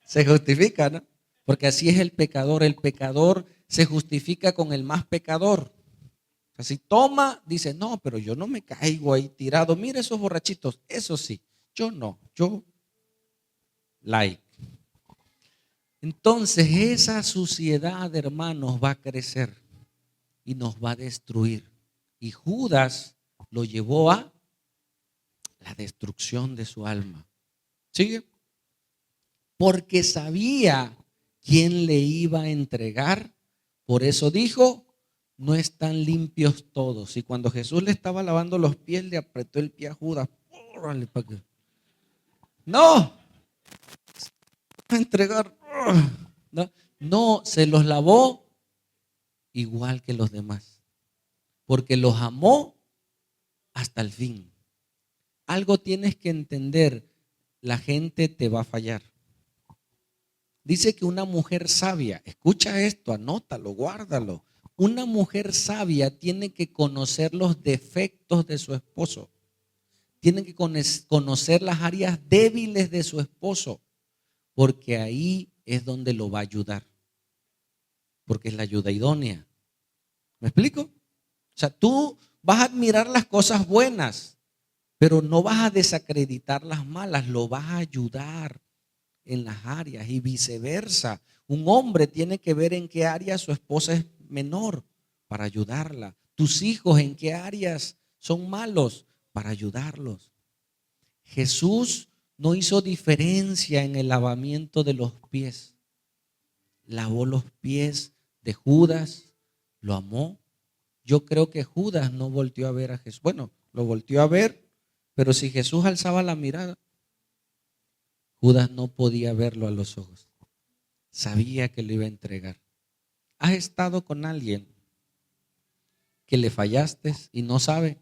Se justifica, ¿no? Porque así es el pecador. El pecador se justifica con el más pecador. O sea, si toma, dice, no, pero yo no me caigo ahí tirado. Mira esos borrachitos, eso sí. Yo no, yo like. Entonces esa suciedad, hermanos, va a crecer y nos va a destruir. Y Judas lo llevó a la destrucción de su alma. ¿Sigue? Porque sabía quién le iba a entregar. Por eso dijo, no están limpios todos. Y cuando Jesús le estaba lavando los pies, le apretó el pie a Judas. No, va a entregar. No, no, se los lavó igual que los demás. Porque los amó hasta el fin. Algo tienes que entender, la gente te va a fallar. Dice que una mujer sabia, escucha esto, anótalo, guárdalo. Una mujer sabia tiene que conocer los defectos de su esposo. Tiene que conocer las áreas débiles de su esposo, porque ahí es donde lo va a ayudar. Porque es la ayuda idónea. ¿Me explico? O sea, tú vas a admirar las cosas buenas, pero no vas a desacreditar las malas, lo vas a ayudar en las áreas y viceversa. Un hombre tiene que ver en qué área su esposa es menor para ayudarla. Tus hijos en qué áreas son malos para ayudarlos. Jesús no hizo diferencia en el lavamiento de los pies. Lavó los pies de Judas, lo amó. Yo creo que Judas no volteó a ver a Jesús. Bueno, lo volteó a ver, pero si Jesús alzaba la mirada, Judas no podía verlo a los ojos. Sabía que lo iba a entregar. ¿Has estado con alguien que le fallaste y no sabe?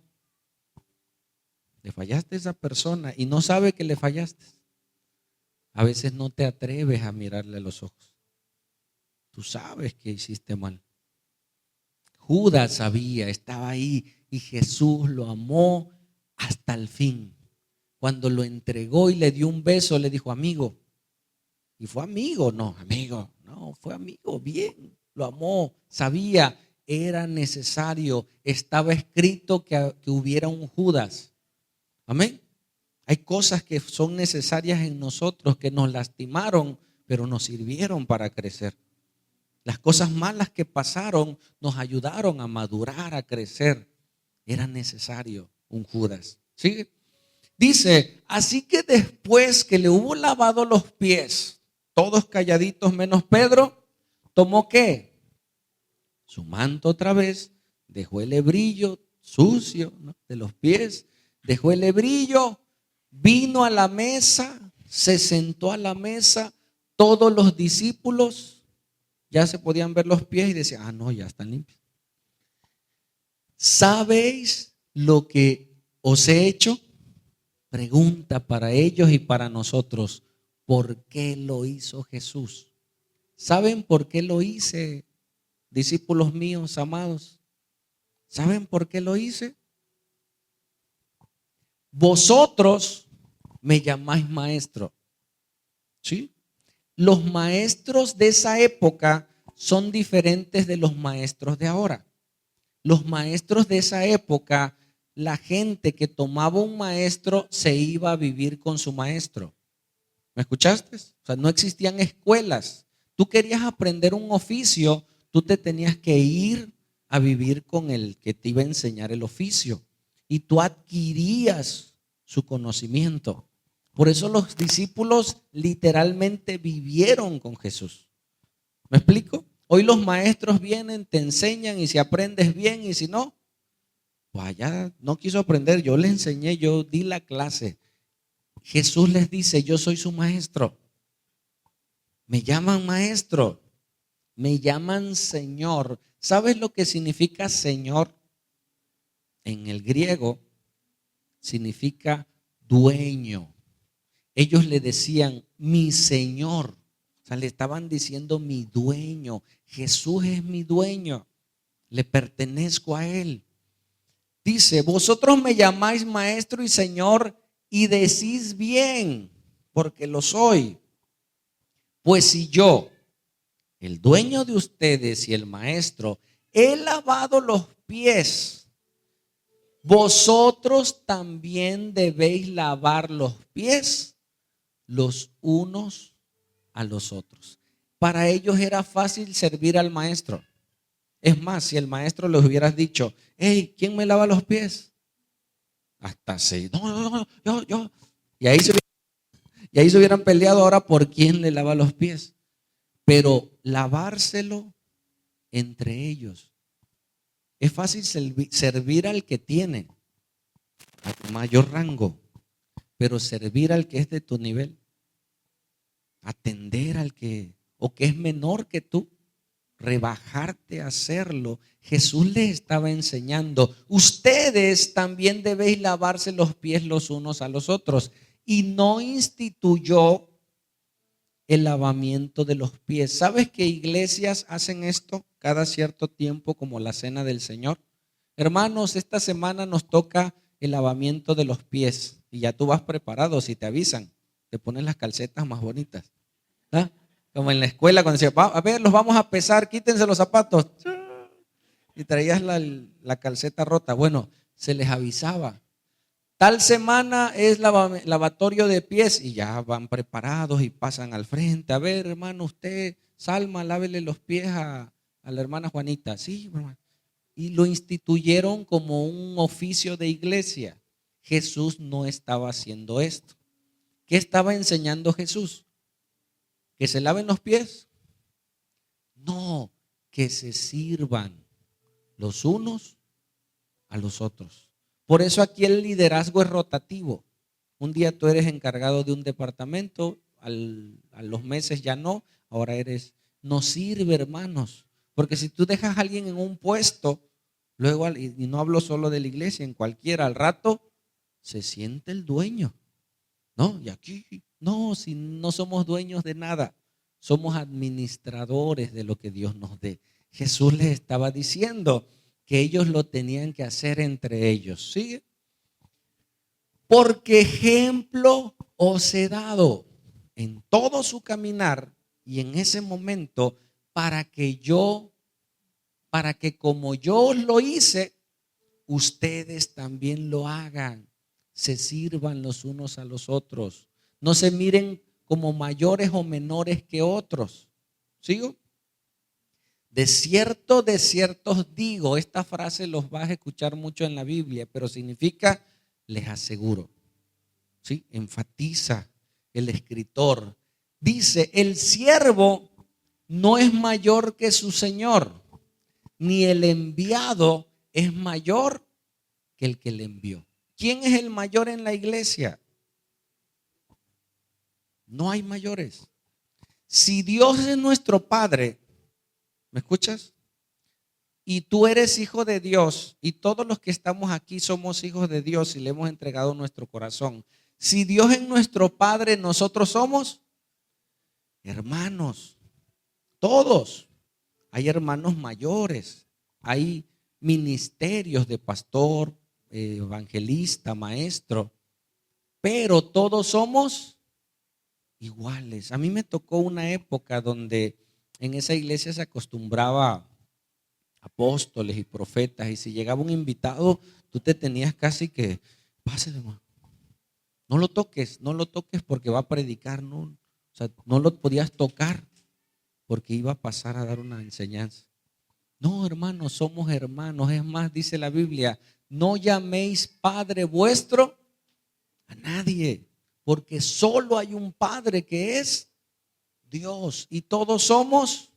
Le fallaste a esa persona y no sabe que le fallaste. A veces no te atreves a mirarle a los ojos. Tú sabes que hiciste mal. Judas sabía, estaba ahí y Jesús lo amó hasta el fin. Cuando lo entregó y le dio un beso, le dijo, amigo. Y fue amigo, no, fue amigo, bien, lo amó, sabía, era necesario, estaba escrito que hubiera un Judas. Amén. Hay cosas que son necesarias en nosotros que nos lastimaron, pero nos sirvieron para crecer. Las cosas malas que pasaron nos ayudaron a madurar, a crecer. Era necesario un Judas. ¿Sigue? Dice, así que después que le hubo lavado los pies, todos calladitos menos Pedro, ¿tomó qué? Su manto otra vez, dejó el hebrillo sucio, ¿no?, de los pies, dejó el hebrillo, vino a la mesa, se sentó a la mesa, todos los discípulos ya se podían ver los pies y decían, no, ya están limpios. ¿Sabéis lo que os he hecho? Pregunta para ellos y para nosotros, ¿por qué lo hizo Jesús? ¿Saben por qué lo hice, discípulos míos amados? ¿Saben por qué lo hice? Vosotros me llamáis maestro. ¿Sí? Los maestros de esa época son diferentes de los maestros de ahora. Los maestros de esa época, la gente que tomaba un maestro se iba a vivir con su maestro. ¿Me escuchaste? O sea, no existían escuelas. Tú querías aprender un oficio, tú te tenías que ir a vivir con el que te iba a enseñar el oficio y tú adquirías su conocimiento. Por eso los discípulos literalmente vivieron con Jesús. ¿Me explico? Hoy los maestros vienen, te enseñan y si aprendes bien y si no, pues allá no quiso aprender, yo le enseñé, yo di la clase. Jesús les dice, yo soy su maestro. Me llaman maestro, me llaman Señor. ¿Sabes lo que significa Señor? En el griego significa dueño. Ellos le decían mi Señor. O sea, le estaban diciendo mi dueño. Jesús es mi dueño. Le pertenezco a Él. Dice, vosotros me llamáis maestro y señor y decís bien, porque lo soy. Pues si yo, el dueño de ustedes y el maestro, he lavado los pies, vosotros también debéis lavar los pies los unos a los otros. Para ellos era fácil servir al maestro. Es más, si el maestro les hubiera dicho, hey, ¿quién me lava los pies? Hasta seis. No, yo. Y ahí se hubieran peleado ahora por quién le lava los pies. Pero lavárselo entre ellos. Es fácil servir al que tiene a tu mayor rango, pero servir al que es de tu nivel, atender al que o que es menor que tú, rebajarte a hacerlo. Jesús les estaba enseñando, ustedes también debéis lavarse los pies los unos a los otros, y no instituyó el lavamiento de los pies. ¿Sabes que iglesias hacen esto cada cierto tiempo, como la cena del Señor? Hermanos, esta semana nos toca el lavamiento de los pies y ya tú vas preparado. Si te avisan, te pones las calcetas más bonitas, ¿ah? Como en la escuela cuando decía, a ver, los vamos a pesar, quítense los zapatos, y traías la calceta rota. Bueno, se les avisaba, tal semana es lavatorio de pies, y ya van preparados y pasan al frente. A ver, hermano, usted, Salma, lávele los pies a la hermana Juanita. Sí, hermano. Y lo instituyeron como un oficio de iglesia. Jesús no estaba haciendo esto. ¿Qué estaba enseñando Jesús? ¿Que se laven los pies? No, que se sirvan los unos a los otros. Por eso aquí el liderazgo es rotativo. Un día tú eres encargado de un departamento, a los meses ya no, ahora no sirve, hermanos. Porque si tú dejas a alguien en un puesto, luego, y no hablo solo de la iglesia, en cualquiera, al rato se siente el dueño. No, y aquí, no, si no somos dueños de nada, somos administradores de lo que Dios nos dé. Jesús les estaba diciendo que ellos lo tenían que hacer entre ellos. ¿Sigue? Porque ejemplo os he dado en todo su caminar y en ese momento para que como yo os lo hice, ustedes también lo hagan. Se sirvan los unos a los otros. No se miren como mayores o menores que otros. ¿Sigo? De cierto os digo, esta frase los vas a escuchar mucho en la Biblia, pero significa, les aseguro. ¿Sí? Enfatiza el escritor. Dice, el siervo no es mayor que su señor, ni el enviado es mayor que el que le envió. ¿Quién es el mayor en la iglesia? No hay mayores. Si Dios es nuestro Padre, ¿me escuchas? Y tú eres hijo de Dios, y todos los que estamos aquí somos hijos de Dios y le hemos entregado nuestro corazón. Si Dios es nuestro Padre, nosotros somos hermanos, todos. Hay hermanos mayores, hay ministerios de pastor, evangelista, maestro, pero todos somos iguales. A mí me tocó una época donde en esa iglesia se acostumbraba apóstoles y profetas, y si llegaba un invitado, tú te tenías casi que, pásale, hermano. No lo toques porque va a predicar, no, o sea, no lo podías tocar porque iba a pasar a dar una enseñanza. No, hermanos, somos hermanos. Es más, dice la Biblia, no llaméis Padre vuestro a nadie, porque solo hay un Padre que es Dios, y todos somos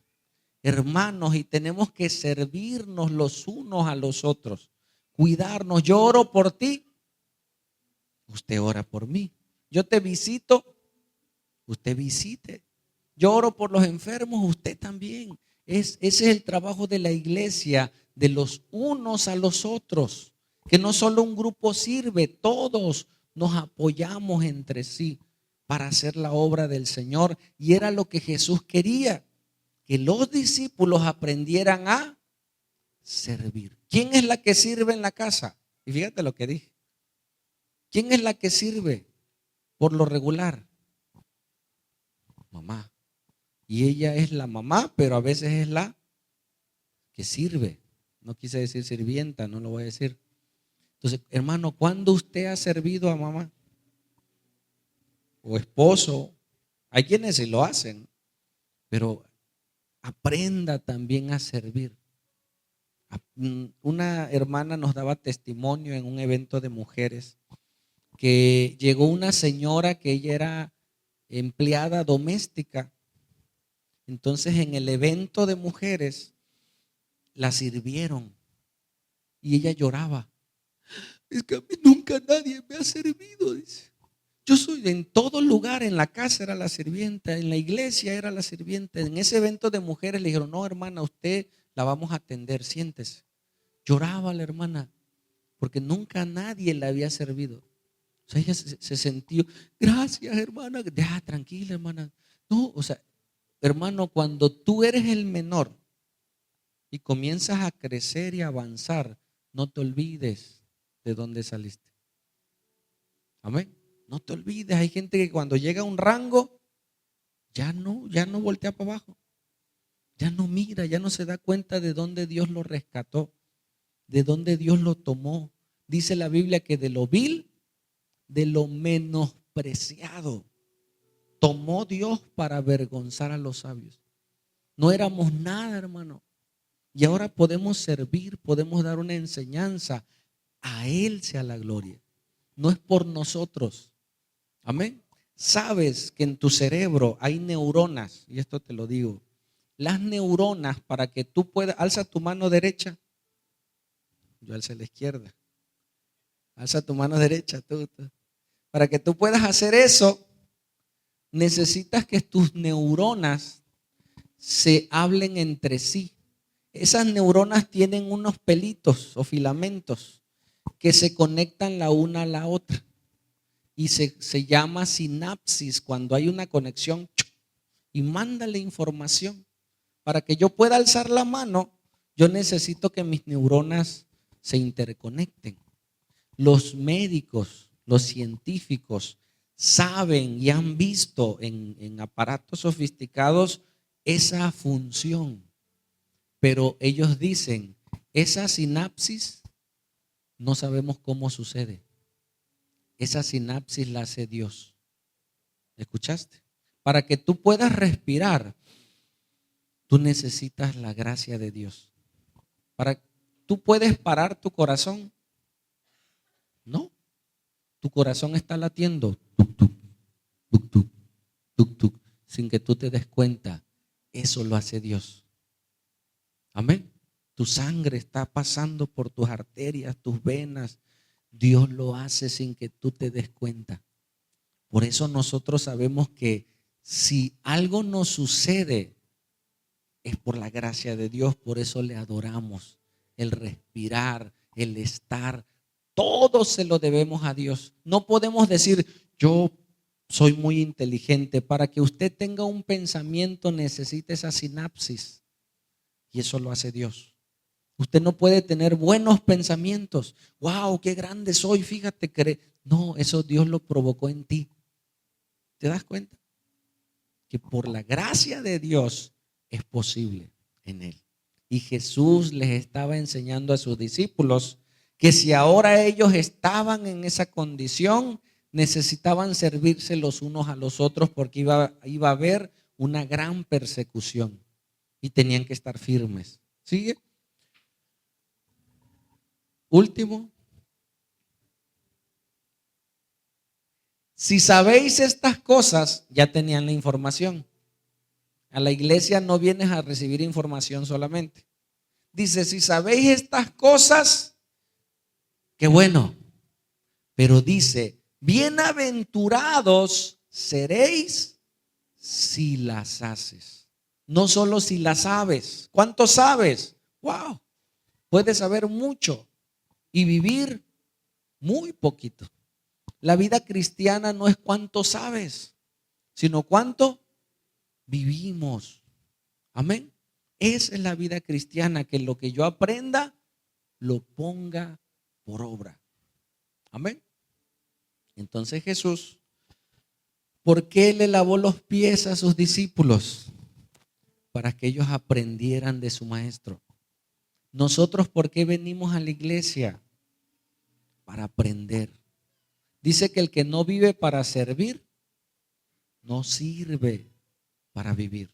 hermanos y tenemos que servirnos los unos a los otros, cuidarnos. Yo oro por ti, usted ora por mí. Yo te visito, usted visite. Yo oro por los enfermos, usted también. Ese es el trabajo de la iglesia, de los unos a los otros. Que no solo un grupo sirve, todos nos apoyamos entre sí para hacer la obra del Señor. Y era lo que Jesús quería, que los discípulos aprendieran a servir. ¿Quién es la que sirve en la casa? Y fíjate lo que dije. ¿Quién es la que sirve por lo regular? Mamá. Y ella es la mamá, pero a veces es la que sirve. No quise decir sirvienta, no lo voy a decir. Entonces, hermano, ¿cuándo usted ha servido a mamá? O esposo. Hay quienes sí lo hacen, pero aprenda también a servir. Una hermana nos daba testimonio en un evento de mujeres que llegó una señora que ella era empleada doméstica. Entonces en el evento de mujeres la sirvieron y ella lloraba. Es que a mí nunca nadie me ha servido, dice. Yo soy en todo lugar, en la casa era la sirvienta, en la iglesia era la sirvienta. En ese evento de mujeres le dijeron, no hermana, usted la vamos a atender, siéntese. Lloraba la hermana porque nunca nadie la había servido. O sea, ella se sintió, gracias hermana, ya tranquila hermana. No, o sea, hermano, cuando tú eres el menor y comienzas a crecer y avanzar, no te olvides de dónde saliste. Amén. No te olvides, hay gente que cuando llega a un rango, ya no voltea para abajo. Ya no mira, ya no se da cuenta de dónde Dios lo rescató, de dónde Dios lo tomó. Dice la Biblia que de lo vil, de lo menospreciado, tomó Dios para avergonzar a los sabios. No éramos nada, hermano. Y ahora podemos servir, podemos dar una enseñanza. A Él sea la gloria. No es por nosotros. Amén. Sabes que en tu cerebro hay neuronas, y esto te lo digo. Las neuronas para que tú puedas, alza tu mano derecha. Yo alzo la izquierda. Alza tu mano derecha, tú. Para que tú puedas hacer eso, necesitas que tus neuronas se hablen entre sí. Esas neuronas tienen unos pelitos o filamentos que se conectan la una a la otra. Y se llama sinapsis cuando hay una conexión y mándale información. Para que yo pueda alzar la mano, yo necesito que mis neuronas se interconecten. Los médicos, los científicos saben y han visto en aparatos sofisticados esa función. Pero ellos dicen, esa sinapsis no sabemos cómo sucede. Esa sinapsis la hace Dios. ¿Escuchaste? Para que tú puedas respirar, tú necesitas la gracia de Dios. ¿Tú puedes parar tu corazón? No. Tu corazón está latiendo tuc, tuc, tuc, tuc, tuc, tuc, sin que tú te des cuenta. Eso lo hace Dios. Amén. Tu sangre está pasando por tus arterias, tus venas. Dios lo hace sin que tú te des cuenta. Por eso nosotros sabemos que si algo nos sucede es por la gracia de Dios. Por eso le adoramos. El respirar, el estar, todo se lo debemos a Dios. No podemos decir, yo soy muy inteligente. Para que usted tenga un pensamiento necesita esa sinapsis. Y eso lo hace Dios. Usted no puede tener buenos pensamientos. Wow, qué grande soy, fíjate. No, eso Dios lo provocó en ti. ¿Te das cuenta? Que por la gracia de Dios es posible en Él. Y Jesús les estaba enseñando a sus discípulos que si ahora ellos estaban en esa condición, necesitaban servirse los unos a los otros porque iba a haber una gran persecución y tenían que estar firmes. ¿Sigue? Último. Si sabéis estas cosas, ya tenían la información. A la iglesia no vienes a recibir información solamente. Dice, si sabéis estas cosas, qué bueno. Pero dice, bienaventurados seréis si las haces. No solo si las sabes. ¿Cuánto sabes? Wow. Puedes saber mucho y vivir muy poquito. La vida cristiana no es cuánto sabes. sino cuánto vivimos. Amén. Esa es la vida cristiana, que lo que yo aprenda lo ponga por obra. Amén. Entonces Jesús, ¿por qué le lavó los pies a sus discípulos? Para que ellos aprendieran de su maestro. Nosotros, ¿por qué venimos a la iglesia? Para aprender. Dice que el que no vive para servir, no sirve para vivir.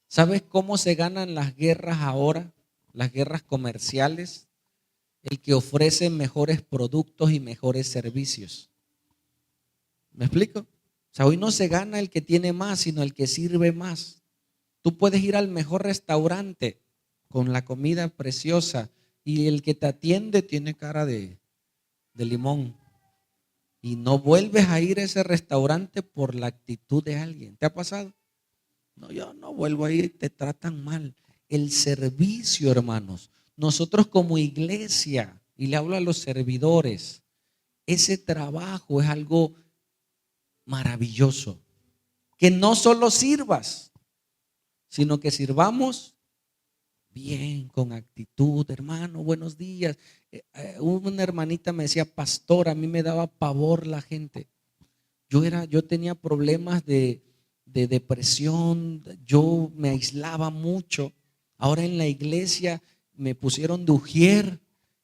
¿Sabes cómo se ganan las guerras ahora? Las guerras comerciales. El que ofrece mejores productos y mejores servicios. ¿Me explico? O sea, hoy no se gana el que tiene más, sino el que sirve más. Tú puedes ir al mejor restaurante con la comida preciosa y el que te atiende tiene cara de limón. Y no vuelves a ir a ese restaurante por la actitud de alguien. ¿Te ha pasado? No, yo no vuelvo a ir, te tratan mal. El servicio, hermanos. Nosotros como iglesia, y le hablo a los servidores, ese trabajo es algo maravilloso. Que no solo sirvas, sino que sirvamos bien, con actitud. Hermano, buenos días. Una hermanita me decía, pastor, a mí me daba pavor la gente. Yo tenía problemas de depresión, yo me aislaba mucho. Ahora en la iglesia me pusieron de ujier.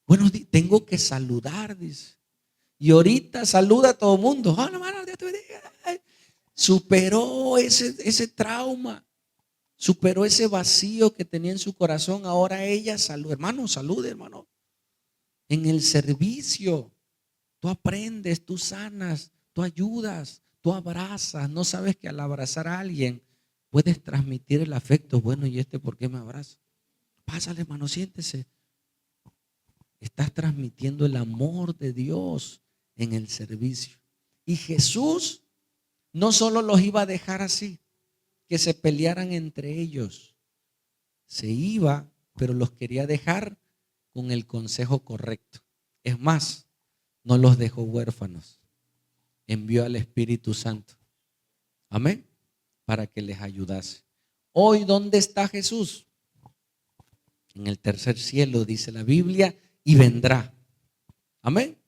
Bueno, tengo que saludar, dice. Y ahorita saluda a todo el mundo. Oh, hermano, Dios te bendiga. Superó ese trauma. Superó ese vacío que tenía en su corazón. Ahora ella saluda. Hermano, salude, hermano. En el servicio, tú aprendes, tú sanas, tú ayudas, tú abrazas. No sabes que al abrazar a alguien puedes transmitir el afecto. Bueno, ¿y por qué me abraza? Pásale, hermano, siéntese. Estás transmitiendo el amor de Dios en el servicio. Y Jesús no solo los iba a dejar así, que se pelearan entre ellos. Se iba, pero los quería dejar con el consejo correcto. Es más, no los dejó huérfanos. Envió al Espíritu Santo. Amén. Para que les ayudase. Hoy, ¿dónde está Jesús? En el tercer cielo, dice la Biblia, y vendrá. Amén.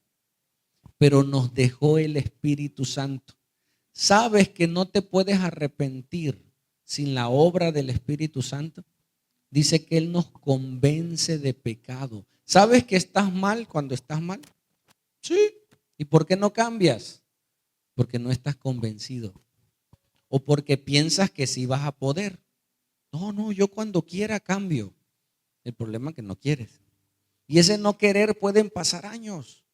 Pero nos dejó el Espíritu Santo. ¿Sabes que no te puedes arrepentir sin la obra del Espíritu Santo? Dice que Él nos convence de pecado. ¿Sabes que estás mal cuando estás mal? Sí. ¿Y por qué no cambias? Porque no estás convencido. O porque piensas que sí vas a poder. No, yo cuando quiera cambio. El problema es que no quieres. Y ese no querer pueden pasar años.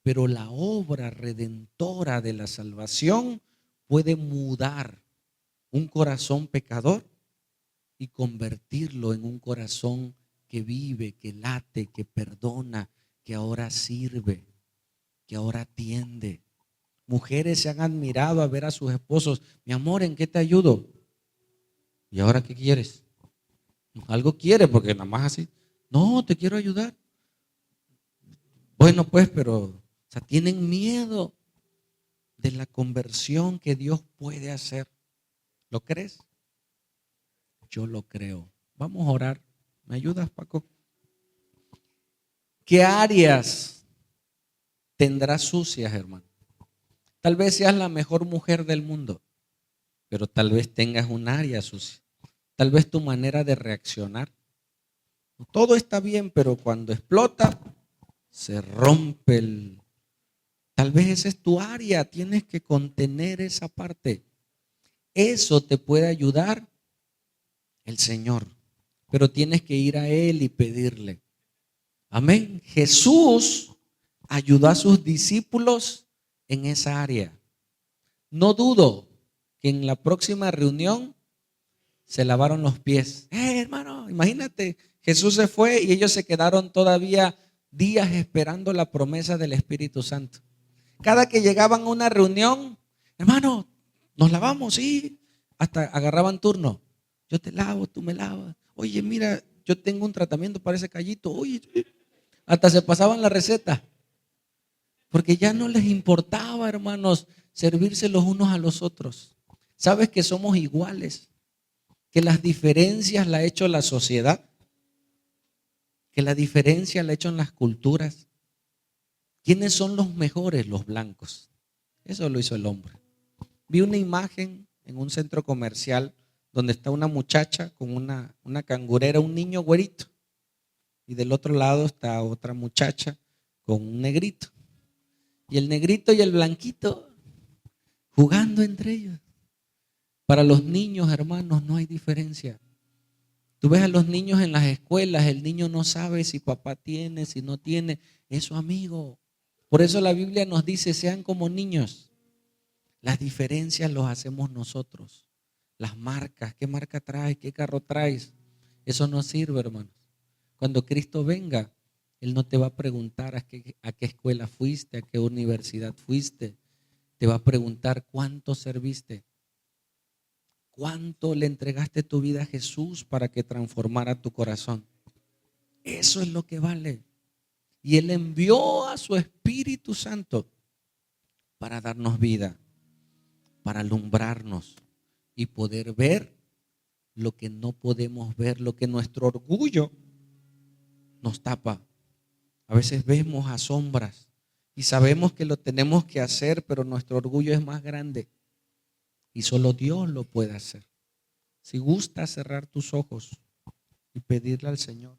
Pero la obra redentora de la salvación puede mudar un corazón pecador y convertirlo en un corazón que vive, que late, que perdona, que ahora sirve, que ahora atiende. Mujeres se han admirado a ver a sus esposos. Mi amor, ¿en qué te ayudo? ¿Y ahora qué quieres? Algo quiere porque nada más así. No, te quiero ayudar. Bueno, pues, pero tienen miedo de la conversión que Dios puede hacer. ¿Lo crees? Yo lo creo. Vamos a orar. ¿Me ayudas, Paco? ¿Qué áreas tendrás sucias, hermano? Tal vez seas la mejor mujer del mundo, pero tal vez tengas un área sucia. Tal vez tu manera de reaccionar. Todo está bien, pero cuando explota, se rompe Tal vez esa es tu área, tienes que contener esa parte. Eso te puede ayudar el Señor, pero tienes que ir a Él y pedirle. Amén. Jesús ayudó a sus discípulos en esa área. No dudo que en la próxima reunión se lavaron los pies. Hermano, imagínate, Jesús se fue y ellos se quedaron todavía días esperando la promesa del Espíritu Santo. Cada que llegaban a una reunión, hermano, nos lavamos, sí. Hasta agarraban turno. Yo te lavo, tú me lavas. Oye, mira, yo tengo un tratamiento para ese callito. Oye, hasta se pasaban la receta. Porque ya no les importaba, hermanos, servirse los unos a los otros. ¿Sabes que somos iguales? Que las diferencias las ha hecho la sociedad, que la diferencia la ha hecho en las culturas. ¿Quiénes son los mejores? Los blancos. Eso lo hizo el hombre. Vi una imagen en un centro comercial donde está una muchacha con una cangurera, un niño güerito. Y del otro lado está otra muchacha con un negrito. Y el negrito y el blanquito jugando entre ellos. Para los niños, hermanos, no hay diferencia. Tú ves a los niños en las escuelas, el niño no sabe si papá tiene, si no tiene, es su amigo. Por eso la Biblia nos dice, sean como niños. Las diferencias los hacemos nosotros. Las marcas, ¿qué marca traes? ¿Qué carro traes? Eso no sirve, hermanos. Cuando Cristo venga, Él no te va a preguntar a qué escuela fuiste, a qué universidad fuiste. Te va a preguntar cuánto serviste. ¿Cuánto le entregaste tu vida a Jesús para que transformara tu corazón? Eso es lo que vale. Y Él envió a su Espíritu Santo para darnos vida, para alumbrarnos y poder ver lo que no podemos ver, lo que nuestro orgullo nos tapa. A veces vemos a sombras y sabemos que lo tenemos que hacer, pero nuestro orgullo es más grande y solo Dios lo puede hacer. Si gusta cerrar tus ojos y pedirle al Señor.